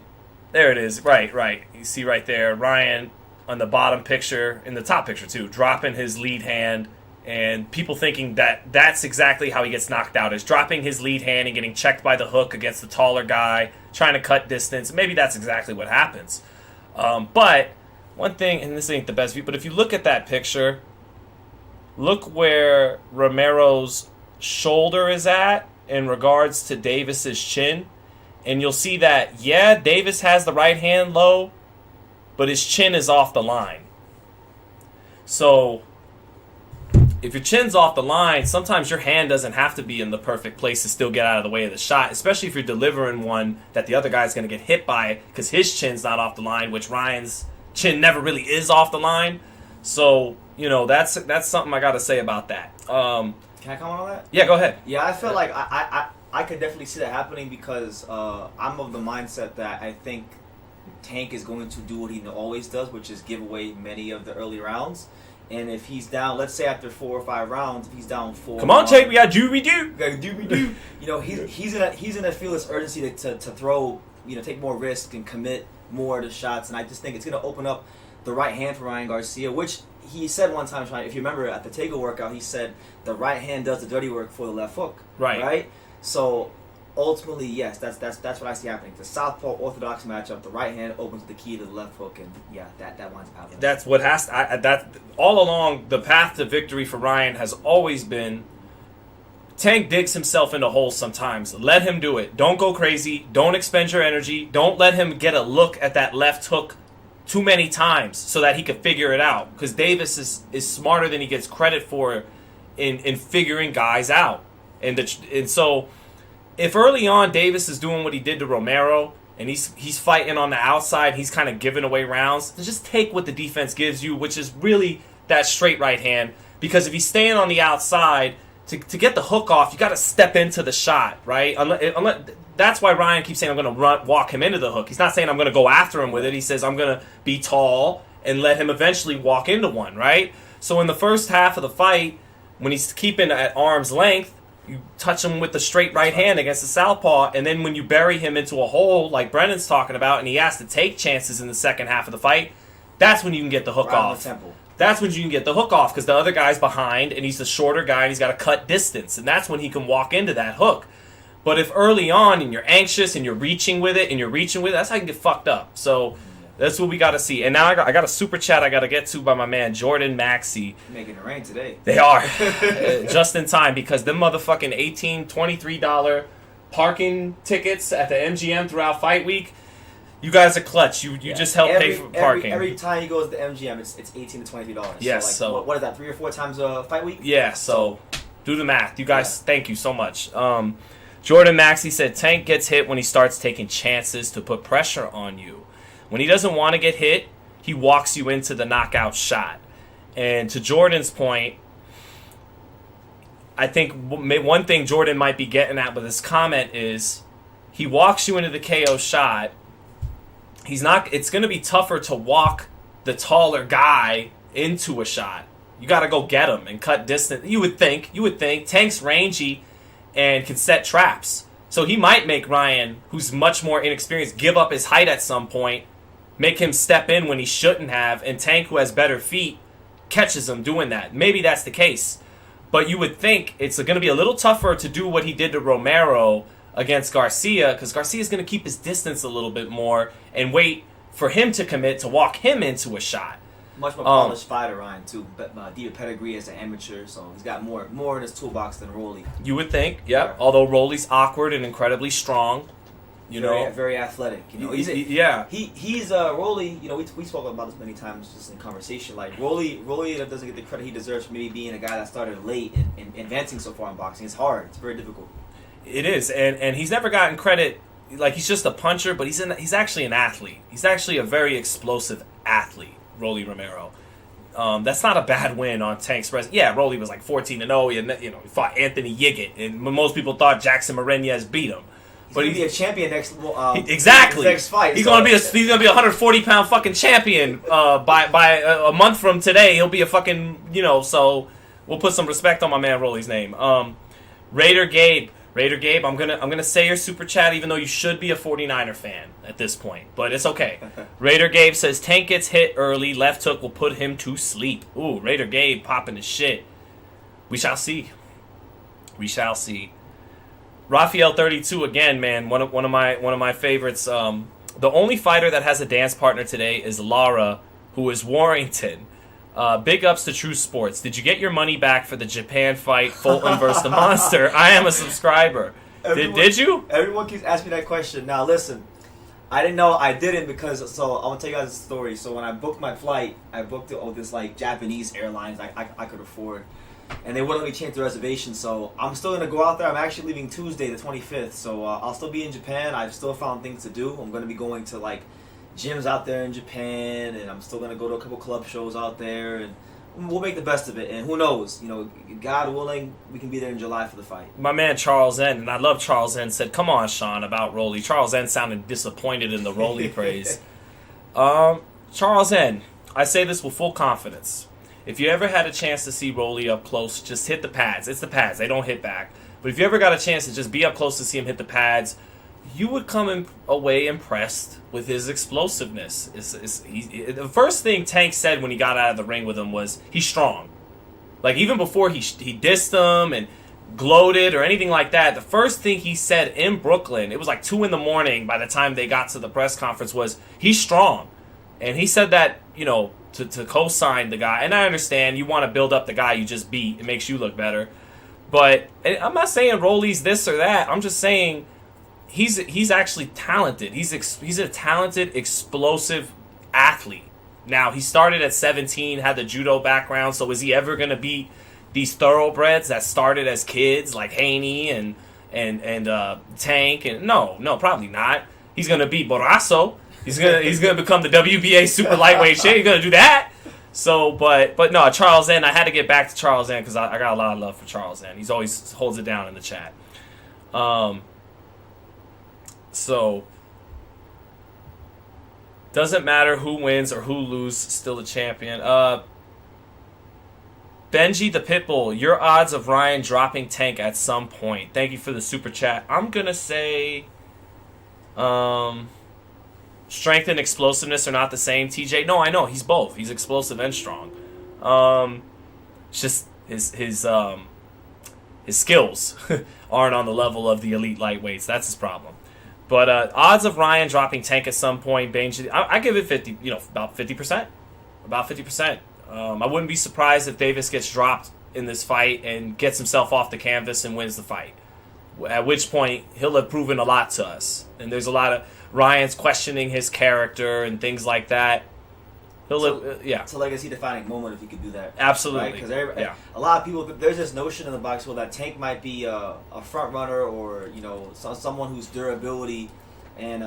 There it is. Right. You see right there, Ryan on the bottom picture, in the top picture too, dropping his lead hand. And people thinking that that's exactly how he gets knocked out, is dropping his lead hand and getting checked by the hook against the taller guy trying to cut distance. Maybe that's exactly what happens. But one thing, and this ain't the best view, but if you look at that picture, look where Romero's shoulder is at in regards to Davis's chin. And you'll see that, yeah, Davis has the right hand low, but his chin is off the line. So if your chin's off the line, sometimes your hand doesn't have to be in the perfect place to still get out of the way of the shot, especially if you're delivering one that the other guy's going to get hit by because his chin's not off the line, which Ryan's chin never really is off the line. So, you know, that's something I got to say about that. Can I comment on that? Yeah, go ahead. Yeah, I feel like I could definitely see that happening because I'm of the mindset that I think Tank is going to do what he always does, which is give away many of the early rounds. And if he's down, let's say after 4 or 5 rounds, if he's down 4, come on, Tank, we got dooby-doo. You know, he's gonna feel this urgency to throw, you know, take more risk and commit more to shots. And I just think it's gonna open up the right hand for Ryan Garcia, which he said one time, if you remember at the Tego workout, he said the right hand does the dirty work for the left hook. Right. So ultimately, yes, that's what I see happening. The southpaw orthodox matchup, the right hand opens the key to the left hook, and yeah, that winds up happening. That's what has to, that all along the path to victory for Ryan has always been. Tank digs himself into holes sometimes. Let him do it. Don't go crazy. Don't expend your energy. Don't let him get a look at that left hook too many times so that he can figure it out. Because Davis is smarter than he gets credit for in figuring guys out. And so if early on Davis is doing what he did to Romero and he's fighting on the outside, he's kind of giving away rounds, then just take what the defense gives you, which is really that straight right hand. Because if he's staying on the outside, to get the hook off, you got to step into the shot, right? That's why Ryan keeps saying, I'm going to walk him into the hook. He's not saying I'm going to go after him with it. He says, I'm going to be tall and let him eventually walk into one, right? So in the first half of the fight, when he's keeping at arm's length, you touch him with the straight right hand against the southpaw, and then when you bury him into a hole like Brennan's talking about and he has to take chances in the second half of the fight, that's when you can get the hook off. That's when you can get the hook off because the other guy's behind and he's the shorter guy and he's got to cut distance, and that's when he can walk into that hook. But if early on and you're anxious and you're reaching with it, that's how you can get fucked up. So that's what we got to see. And now I got a super chat I got to get to by my man Jordan Maxey. Making it rain today. They are. Just in time because them motherfucking $18, $23 parking tickets at the MGM throughout fight week, you guys are clutch. You just help pay for parking. Every time he goes to the MGM, it's $18 to $23. Yes. So what is that, 3 or 4 times a fight week? Yeah, so do the math. You guys, thank you so much. Jordan Maxey said, Tank gets hit when he starts taking chances to put pressure on you. When he doesn't want to get hit, he walks you into the knockout shot. And to Jordan's point, I think one thing Jordan might be getting at with his comment is he walks you into the KO shot. It's going to be tougher to walk the taller guy into a shot. You got to go get him and cut distance. You would think. Tank's rangy and can set traps. So he might make Ryan, who's much more inexperienced, give up his height at some point, make him step in when he shouldn't have, and Tank, who has better feet, catches him doing that. Maybe that's the case. But you would think it's going to be a little tougher to do what he did to Romero against Garcia, because Garcia's going to keep his distance a little bit more and wait for him to commit to walk him into a shot. Much more polished fighter, Ryan, too. But deeper pedigree as an amateur, so he's got more in his toolbox than Rolly. You would think, yep. Yeah. Although Rolly's awkward and incredibly strong, very athletic. You know, he's Rolly. You know, we spoke about this many times just in conversation. Like Rolly doesn't get the credit he deserves for maybe being a guy that started late and advancing so far in boxing. It's hard. It's very difficult. It is, and he's never gotten credit. Like he's just a puncher, but he's actually an athlete. He's actually a very explosive athlete. Rolly Romero. That's not a bad win on Tank's presence. Yeah, Rolly was like 14-0. He fought Anthony Yiggett, and most people thought Jackson Marenez beat him. He's gonna be a champion next. Exactly. Next fight. He's gonna be a 140-pound fucking champion. By a month from today, he'll be a fucking So we'll put some respect on my man Rolly's name. Raider Gabe, I'm gonna say your super chat, even though you should be a 49er fan at this point, but it's okay. Raider Gabe says Tank gets hit early, left hook will put him to sleep. Ooh, Raider Gabe popping his shit. We shall see. Raphael 32 again, man. One of my favorites. The only fighter that has a dance partner today is Lara, who is Warrington. Big ups to True Sports. Did you get your money back for the Japan fight, Fulton versus the Monster? I am a subscriber. Did you? Everyone keeps asking me that question. Now listen, I didn't know I didn't because I'm gonna tell you guys a story. So when I booked my flight, I booked it on this like Japanese airlines I could afford, and they wouldn't let me change the reservation. So I'm still gonna go out there. I'm actually leaving Tuesday, the 25th. So I'll still be in Japan. I've still found things to do. I'm gonna be going to like gyms out there in Japan, and I'm still gonna go to a couple club shows out there, and we'll make the best of it. And who knows, God willing, we can be there in July for the fight. My man Charles N, and I love Charles N, said, "Come on, Sean, about Rolly." Charles N sounded disappointed in the Rolly praise. Charles N, I say this with full confidence. If you ever had a chance to see Rolly up close, just hit the pads. It's the pads; they don't hit back. But if you ever got a chance to just be up close to see him hit the pads, you would come away impressed with his explosiveness. The first thing Tank said when he got out of the ring with him was, he's strong. Like, even before he dissed him and gloated or anything like that, the first thing he said in Brooklyn, it was like 2 a.m. by the time they got to the press conference, was, he's strong. And he said that, to co-sign the guy. And I understand, you want to build up the guy you just beat. It makes you look better. But I'm not saying Rolly's this or that. I'm just saying he's actually talented. He's a talented, explosive athlete. Now, he started at 17, had the judo background, so is he ever going to beat these thoroughbreds that started as kids like Haney and Tank? And no, probably not. He's going to beat Borasso. He's gonna become the WBA super lightweight shit. He's going to do that. So, but no, Charles N, I had to get back to Charles N because I got a lot of love for Charles N. He's always holds it down in the chat. So, doesn't matter who wins or who loses, still a champion. Benji the Pitbull, your odds of Ryan dropping Tank at some point. Thank you for the super chat. I'm going to say strength and explosiveness are not the same, TJ. No, I know. He's both. He's explosive and strong. It's just his skills aren't on the level of the elite lightweights. That's his problem. But odds of Ryan dropping Tank at some point, I give it 50. About 50%. About 50%. I wouldn't be surprised if Davis gets dropped in this fight and gets himself off the canvas and wins the fight. At which point he'll have proven a lot to us. And there's a lot of Ryan's questioning his character and things like that. It's a legacy-defining moment if he could do that. Absolutely. Because a lot of people, there's this notion in the box world that Tank might be a front runner or someone whose durability and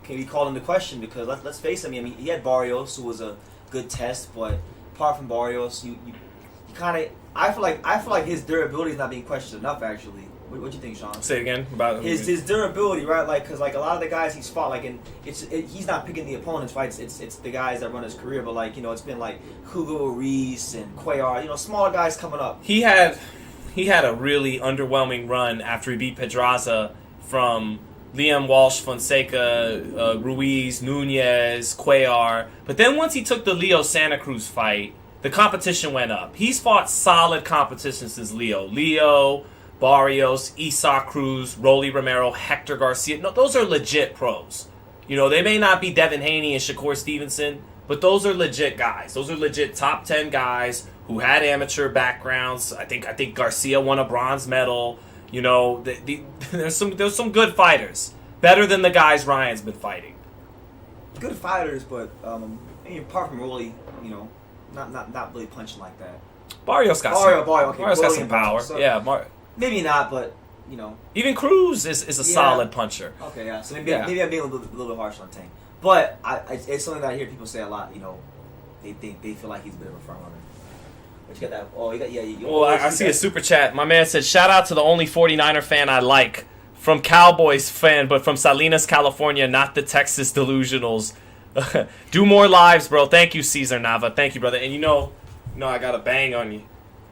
can be called into question. Because let's face it, I mean he had Barrios, who was a good test, but apart from Barrios, you kind of I feel like his durability is not being questioned enough. Actually, what do you think, Sean? Say it again about his durability, right? Like, because like a lot of the guys he's fought, like, he's not picking the opponent's fights. It's the guys that run his career. But like it's been like Hugo Reese and Cuellar, smaller guys coming up. He had a really underwhelming run after he beat Pedraza from Liam Walsh, Fonseca, Ruiz, Nunez, Cuellar. But then once he took the Leo Santa Cruz fight, the competition went up. He's fought solid competition since Leo, Barrios, Isak Cruz, Rolly Romero, Hector Garcia. No, those are legit pros. They may not be Devin Haney and Shakur Stevenson, but those are legit guys. Those are legit top 10 guys who had amateur backgrounds. I think Garcia won a bronze medal. There's some good fighters. Better than the guys Ryan's been fighting. Good fighters, but apart from Rolly, not really punching like that. Barrios got some power. So, maybe not, but even Cruz is a solid puncher. Okay, yeah. So maybe I'm being a little bit harsh on Tank, but it's something that I hear people say a lot. They feel like he's a bit of a front runner. But you got that? Oh, you got I see a super chat. My man said, "Shout out to the only 49er fan I like, from Cowboys fan, but from Salinas, California, not the Texas Delusionals." Do more lives, bro. Thank you, Cesar Nava. Thank you, brother. And I gotta bang on you.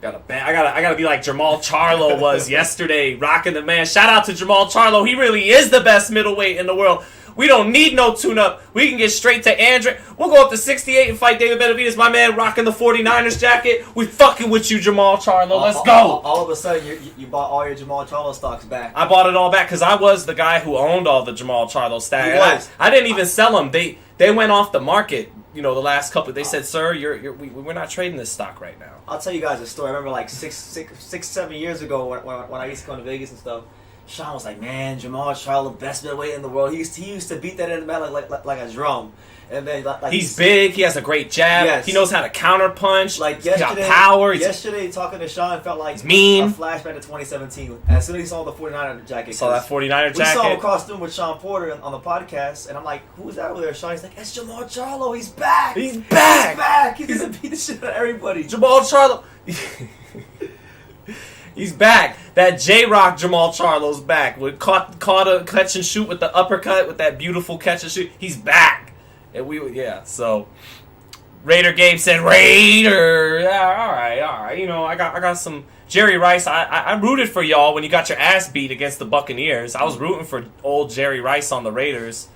I gotta be like Jamal Charlo was yesterday, rocking the man. Shout out to Jamal Charlo. He really is the best middleweight in the world. We don't need no tune-up. We can get straight to Andre. We'll go up to 68 and fight David Benavidez. My man rocking the 49ers jacket. We fucking with you, Jamal Charlo. Let's go. All of a sudden, you bought all your Jamal Charlo stocks back. I bought it all back because I was the guy who owned all the Jamal Charlo stocks. I didn't even sell them. They went off the market. The last couple. They said, "Sir, we're not trading this stock right now." I'll tell you guys a story. I remember like 7 years ago when I used to go to Vegas and stuff. Sean was like, "Man, Jamal Charlo, best middleweight in the world." He used to beat that in the man like a drum. And then he's big. He has a great jab. Yes. He knows how to counter punch. Like yesterday, he got power. Yesterday, talking to Sean, felt like he's mean. A flashback to 2017. As soon as he saw the 49er jacket, saw that 49er jacket. We saw him across the room with Sean Porter on the podcast, and I'm like, "Who's that over there?" Sean, he's like, "It's Jamal Charlo. He's back. He's back. He's back. He's gonna beat the shit out of everybody." Jamal Charlo. He's back. That J-Rock Jamal Charlo's back. With caught a catch and shoot with the uppercut with that beautiful catch and shoot. He's back. And so Raider Gabe said Raider. Yeah, all right. I got some Jerry Rice. I rooted for y'all when you got your ass beat against the Buccaneers. I was rooting for old Jerry Rice on the Raiders.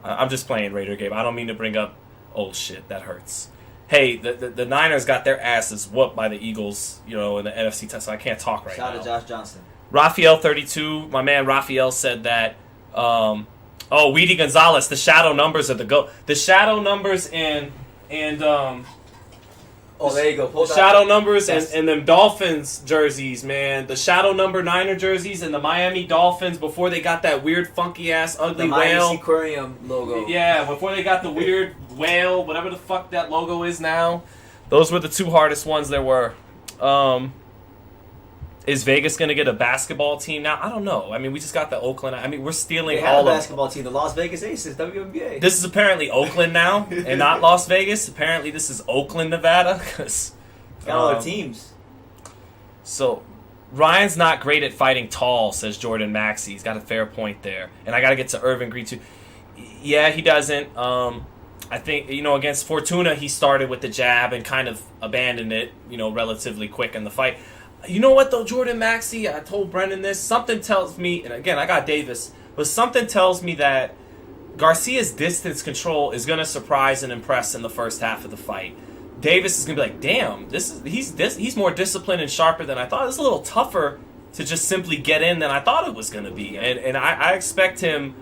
I'm just playing, Raider Gabe. I don't mean to bring up old shit. That hurts. Hey, the Niners got their asses whooped by the Eagles, in the NFC test. So I can't talk right now. Shout out to Josh Johnson. Raphael 32, my man Raphael said that. Weedy Gonzalez, the shadow numbers are the go. The shadow numbers and there you go. The shadow numbers and them Dolphins jerseys, man. The shadow number Niner jerseys and the Miami Dolphins before they got that weird funky ass ugly the whale. Miami Aquarium logo. Yeah, before they got the weird whale, whatever the fuck that logo is now. Those were the two hardest ones there were. Is Vegas going to get a basketball team now? I don't know. I mean, we just got the Oakland. I mean, we're stealing they all have a basketball team, the Las Vegas Aces, WNBA. This is apparently Oakland now and not Las Vegas. Apparently, this is Oakland, Nevada. Got all their teams. So, Ryan's not great at fighting tall, says Jordan Maxey. He's got a fair point there. And I got to get to Irvin Green, too. Yeah, he doesn't. I think, against Fortuna, he started with the jab and kind of abandoned it, relatively quick in the fight. You know what, though, Jordan Maxey? I told Brendan this. Something tells me, and again, I got Davis, but something tells me that Garcia's distance control is going to surprise and impress in the first half of the fight. Davis is going to be like, damn, he's more disciplined and sharper than I thought. It's a little tougher to just simply get in than I thought it was going to be. And I expect him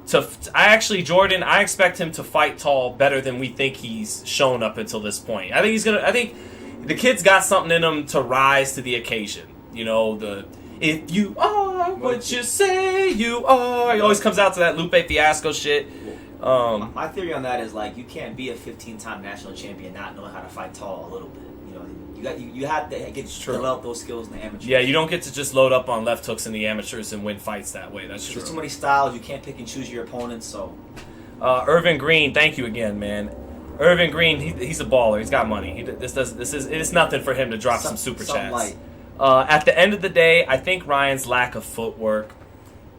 to, I expect him to fight tall better than we think he's shown up until this point. I think the kid's got something in him to rise to the occasion. If you are what you say you are. He always comes out to that Lupe Fiasco shit. My theory on that is you can't be a 15-time national champion not knowing how to fight tall a little bit. You have to get develop those skills in the amateurs. Yeah, you don't get to just load up on left hooks in the amateurs and win fights that way. That's true. There's too many styles. You can't pick and choose your opponents. So, Irvin Green, thank you again, man. Irvin Green, he's a baller. He's got money. It's nothing for him to drop some super chats. At the end of the day, I think Ryan's lack of footwork.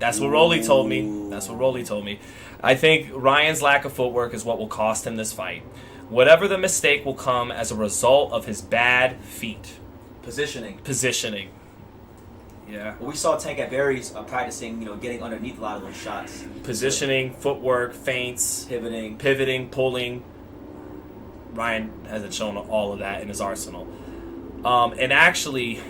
That's what Rolly told me. I think Ryan's lack of footwork is what will cost him this fight. Whatever the mistake will come as a result of his bad feet. Positioning. Yeah. Well, we saw Tank at Barry's practicing, getting underneath a lot of those shots. Positioning, footwork, feints, pivoting, pulling. Ryan hasn't shown all of that in his arsenal. And actually,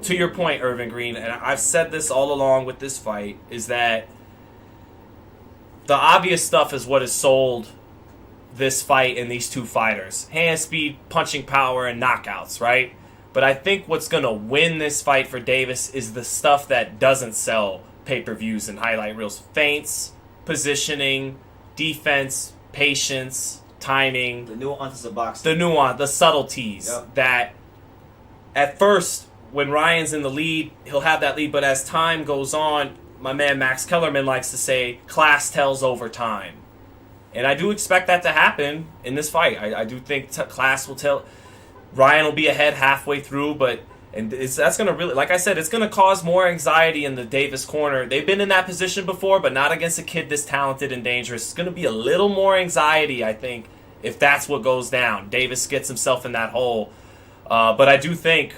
to your point, Irvin Green, and I've said this all along with this fight, is that the obvious stuff is what has sold this fight and these two fighters. Hand speed, punching power, and knockouts, right? But I think what's going to win this fight for Davis is the stuff that doesn't sell pay-per-views and highlight reels. Feints, positioning, defense, patience, timing. The nuances of boxing. The subtleties that at first, when Ryan's in the lead, he'll have that lead. But as time goes on, my man Max Kellerman likes to say, class tells over time. And I do expect that to happen in this fight. I do think class will tell. Ryan will be ahead halfway through, that's going to really, like I said, it's going to cause more anxiety in the Davis corner. They've been in that position before, but not against a kid this talented and dangerous. It's going to be a little more anxiety, I think, if that's what goes down. Davis gets himself in that hole. But I do think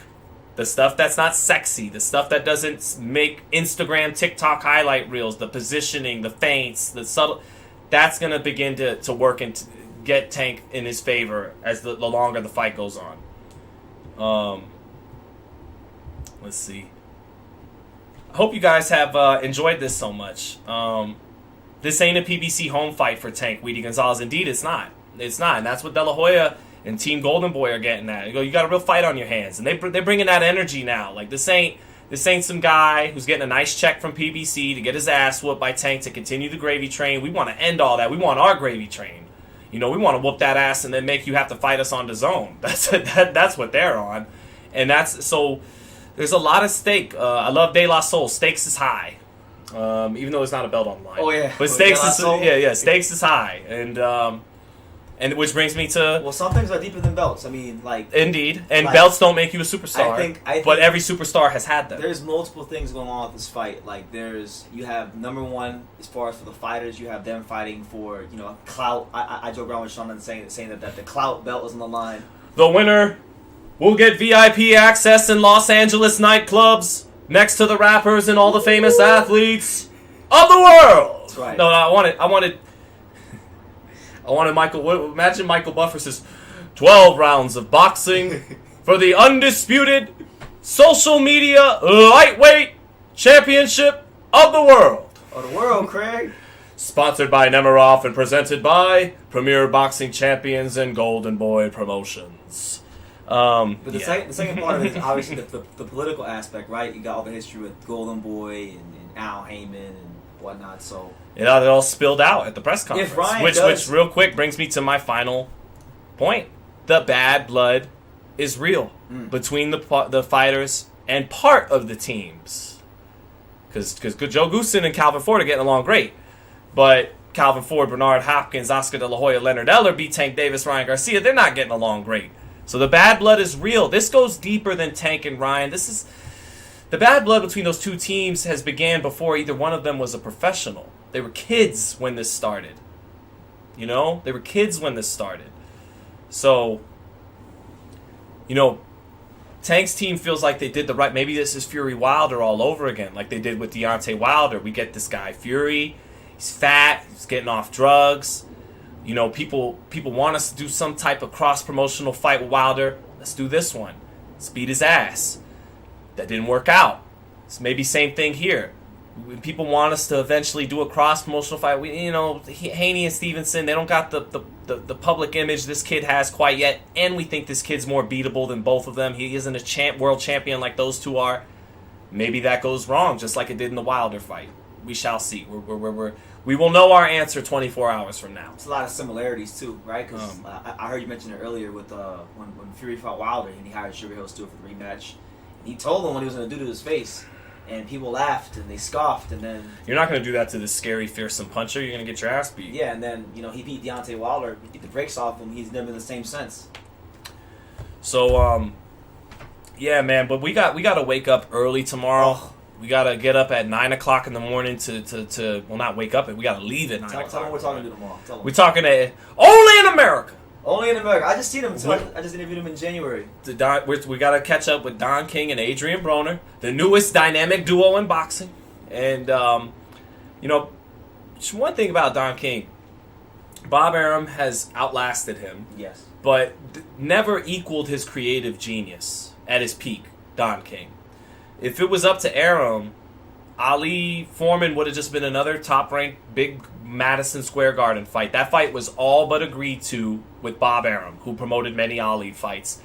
The stuff that's not sexy, the stuff that doesn't make Instagram, TikTok highlight reels, the positioning, the feints, the subtle, that's going to begin to work and get Tank in his favor as the longer the fight goes on. Let's see. I hope you guys have enjoyed this so much. This ain't a PBC home fight for Tank Weedy Gonzalez. Indeed, it's not. It's not, and that's what De La Hoya and Team Golden Boy are getting at. You got a real fight on your hands, and they're bringing that energy now. Like this ain't some guy who's getting a nice check from PBC to get his ass whooped by Tank to continue the gravy train. We want to end all that. We want our gravy train. We want to whoop that ass and then make you have to fight us on the zone. That's what they're on, and that's so. There's a lot of stake. I love De La Soul. Stakes is high, even though it's not a belt on the line. Oh yeah, but stakes is stakes is high, and which brings me to... Well, some things are deeper than belts. I mean, like... Indeed. And like, belts don't make you a superstar. I think but every superstar has had them. There's multiple things going on with this fight. Like, you have, number one, as far as for the fighters, you have them fighting for, clout. I joke around with Sean and saying that the clout belt is on the line. The winner will get VIP access in Los Angeles nightclubs next to the rappers and all the famous athletes of the world. That's right. No, I wanted Michael. Imagine Michael Buffer says, 12 rounds of boxing for the undisputed social media lightweight championship of the world. Of the world, Craig. Sponsored by Nemiroff and presented by Premier Boxing Champions and Golden Boy Promotions. But the second part of it is obviously the political aspect, right? You got all the history with Golden Boy and Al Heyman and whatnot, so... It all spilled out at the press conference. If Ryan which real quick brings me to my final point. The bad blood is real between the fighters and part of the teams. Because Joe Goosen and Calvin Ford are getting along great. But Calvin Ford, Bernard Hopkins, Oscar De La Hoya, Leonard Eller, B. Tank Davis, Ryan Garcia, they're not getting along great. So the bad blood is real. This goes deeper than Tank and Ryan. The bad blood between those two teams has began before either one of them was a professional. They were kids when this started. They were kids when this started. So, Tank's team feels like they did the right... Maybe this is Fury Wilder all over again, like they did with Deontay Wilder. We get this guy, Fury. He's fat. He's getting off drugs. People want us to do some type of cross-promotional fight with Wilder. Let's do this one. Let's beat his ass. That didn't work out. It's maybe same thing here. When people want us to eventually do a cross-promotional fight, Haney and Stevenson, they don't got the public image this kid has quite yet, and we think this kid's more beatable than both of them. He isn't a world champion like those two are. Maybe that goes wrong, just like it did in the Wilder fight. We shall see. We will know our answer 24 hours from now. It's a lot of similarities too, right? Because I heard you mention it earlier with when Fury fought Wilder and he hired Sugar Hill Stewart for the rematch. And he told him what he was going to do to his face. And people laughed and they scoffed, and then... You're not going to do that to this scary, fearsome puncher. You're going to get your ass beat. Yeah, and then, he beat Deontay Wilder. He beat the brakes off him. He's never in the same sense. So, yeah, man, but we got to wake up early tomorrow. Oh. We got to get up at 9 o'clock in the morning to well, not wake up, we got to leave at 9 o'clock. Tell them we're talking to tomorrow. We're talking to... Only in America! Only in America. I just seen him. I just interviewed him in January. We got to catch up with Don King and Adrian Broner, the newest dynamic duo in boxing. And, just one thing about Don King, Bob Arum has outlasted him. Yes. But never equaled his creative genius at his peak, Don King. If it was up to Arum, Ali Foreman would have just been another top-ranked big Madison Square Garden fight. That fight was all but agreed to with Bob Arum, who promoted many Ali fights,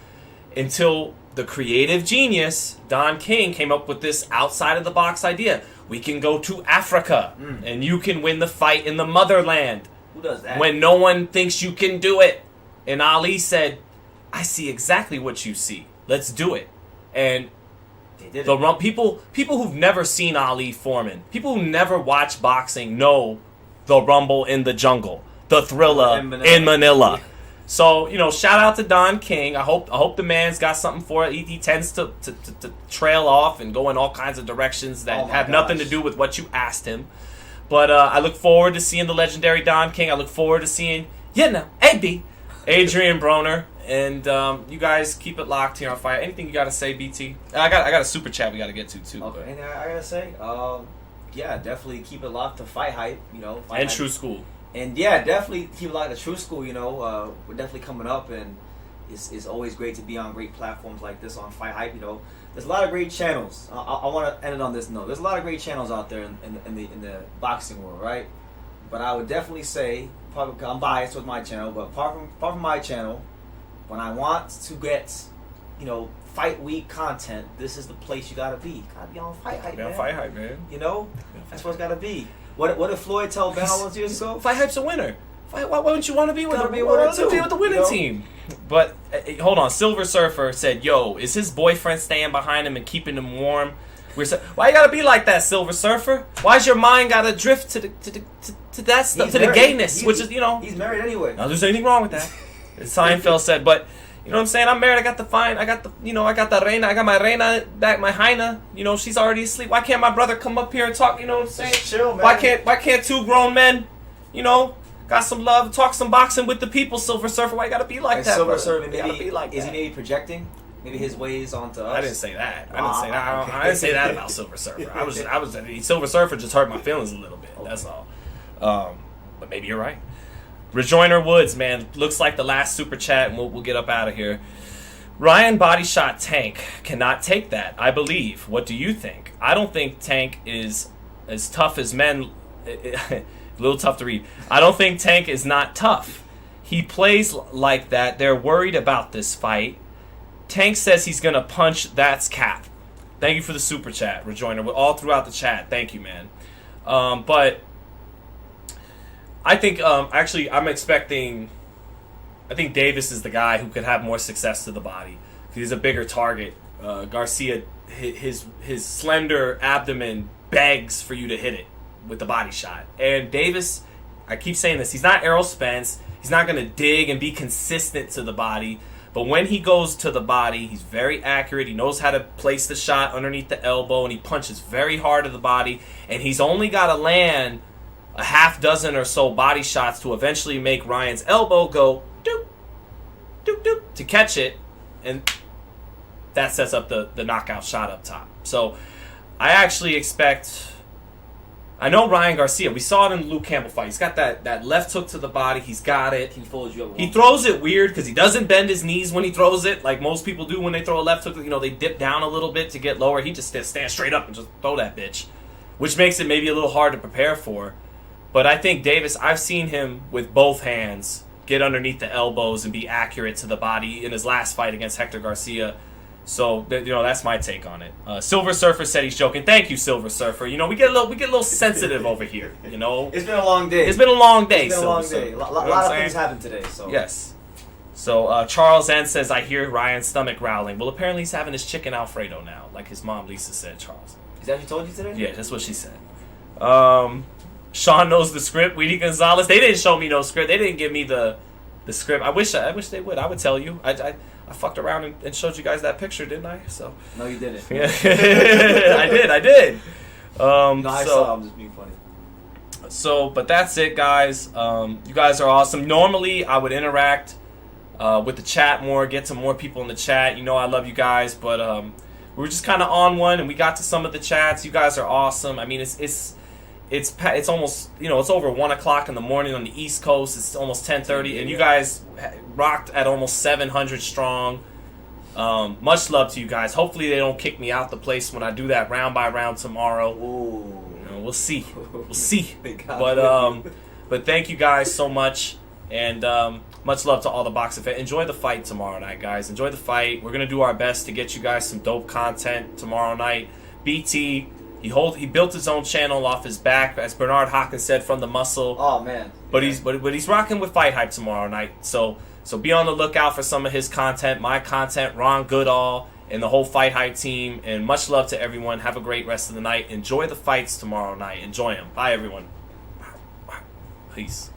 until the creative genius, Don King, came up with this outside-of-the-box idea. We can go to Africa, and you can win the fight in the motherland. Who does that? When no one thinks you can do it. And Ali said, I see exactly what you see. Let's do it. And people who've never seen Ali Foreman, people who never watch boxing know the Rumble in the Jungle, the Thriller in Manila. Yeah. So, shout out to Don King. I hope the man's got something for it. He tends to trail off and go in all kinds of directions that have nothing to do with what you asked him. But I look forward to seeing the legendary Don King. I look forward to seeing, AB, Adrian Broner, And you guys keep it locked here on Fight. Anything you got to say, BT? I got a super chat we got to get to too. Okay. Anything I gotta say? Yeah, definitely keep it locked to Fight Hype. Fight And Hype. True School. And yeah, definitely keep it locked to True School. We're definitely coming up, and it's always great to be on great platforms like this on Fight Hype. There's a lot of great channels. I want to end it on this note. There's a lot of great channels out there in the boxing world, right? But I would definitely say, probably I'm biased with my channel, but apart from my channel, when I want to get, fight week content, this is the place you gotta be. You gotta be on Fight Hype, man. Fight Hype, man. That's what it's gotta be. What did Floyd tell Ben all those years ago? Fight Hype's a winner. Why wouldn't you want to be with Gotta be a winner too, with the winning team? But hold on, Silver Surfer said, "Yo, is his boyfriend staying behind him and keeping him warm?" Why you gotta be like that, Silver Surfer? Why's your mind gotta drift to that stuff, to the gayness, which is he's married anyway. No, there's anything wrong with that. Seinfeld said, but you know what I'm saying? I'm married. I got the reina. I got my reina back, my hyena. She's already asleep. Why can't my brother come up here and talk? You know what I'm saying? Just chill, man. Why can't two grown men, got some love, talk some boxing with the people? Silver Surfer, why you gotta be like that? Silver Surfer, is he maybe projecting? Maybe his ways onto us. I didn't say that. I didn't say that about Silver Surfer. Silver Surfer just hurt my feelings a little bit. Okay. That's all. But maybe you're right. Rejoiner Woods, man, looks like the last super chat, and we'll get up out of here. Ryan body shot Tank cannot take that, I believe. What do you think? I don't think Tank is as tough as men. A little tough to read. I don't think Tank is not tough. He plays like that. They're worried about this fight. Tank says he's going to punch. That's cap. Thank you for the super chat, Rejoiner. All throughout the chat. Thank you, man. But I think, actually, I think Davis is the guy who could have more success to the body. He's a bigger target. Garcia, his slender abdomen begs for you to hit it with the body shot. And Davis, I keep saying this, he's not Errol Spence. He's not going to dig and be consistent to the body. But when he goes to the body, he's very accurate. He knows how to place the shot underneath the elbow, and he punches very hard to the body. And he's only got to land a half dozen or so body shots to eventually make Ryan's elbow go doop, doop, doop to catch it. And that sets up the knockout shot up top. So I actually expect... I know Ryan Garcia. We saw it in the Luke Campbell fight. He's got that left hook to the body. He's got it. He folds you up. He throws it weird because he doesn't bend his knees when he throws it, like most people do when they throw a left hook. They dip down a little bit to get lower. He just stands straight up and just throw that bitch, which makes it maybe a little hard to prepare for. But I think Davis, I've seen him with both hands get underneath the elbows and be accurate to the body in his last fight against Hector Garcia. So that's my take on it. Silver Surfer said he's joking. Thank you, Silver Surfer. We get a little sensitive over here. It's been a long day. It's been a long day. It's been a long day. A lot of things happened today. So yes. So Charles N says I hear Ryan's stomach growling. Well, apparently he's having his chicken Alfredo now, like his mom Lisa said. Charles. Is that what she told you today? Yeah, that's what she said. Sean knows the script. Weedy Gonzalez. They didn't show me no script. They didn't give me the script. I wish they would. I would tell you. I fucked around and showed you guys that picture, didn't I? So no, you didn't. Yeah. I did. No, I saw. I'm just being funny. So, but that's it, guys. You guys are awesome. Normally, I would interact with the chat more, get some more people in the chat. I love you guys, but we were just kind of on one, and we got to some of the chats. You guys are awesome. I mean, it's almost, it's over 1 o'clock in the morning on the East Coast. It's almost 10:30, and you guys rocked at almost 700 strong. Much love to you guys. Hopefully they don't kick me out the place when I do that round by round tomorrow. Ooh. We'll see. But thank you guys so much, and much love to all the boxing fans. Enjoy the fight tomorrow night, guys. Enjoy the fight. We're gonna do our best to get you guys some dope content tomorrow night. BT. He built his own channel off his back, as Bernard Hopkins said, from the muscle. Oh man! But he's rocking with FightHype tomorrow night. So be on the lookout for some of his content, my content, Ron Goodall, and the whole FightHype team. And much love to everyone. Have a great rest of the night. Enjoy the fights tomorrow night. Enjoy them. Bye, everyone. Peace.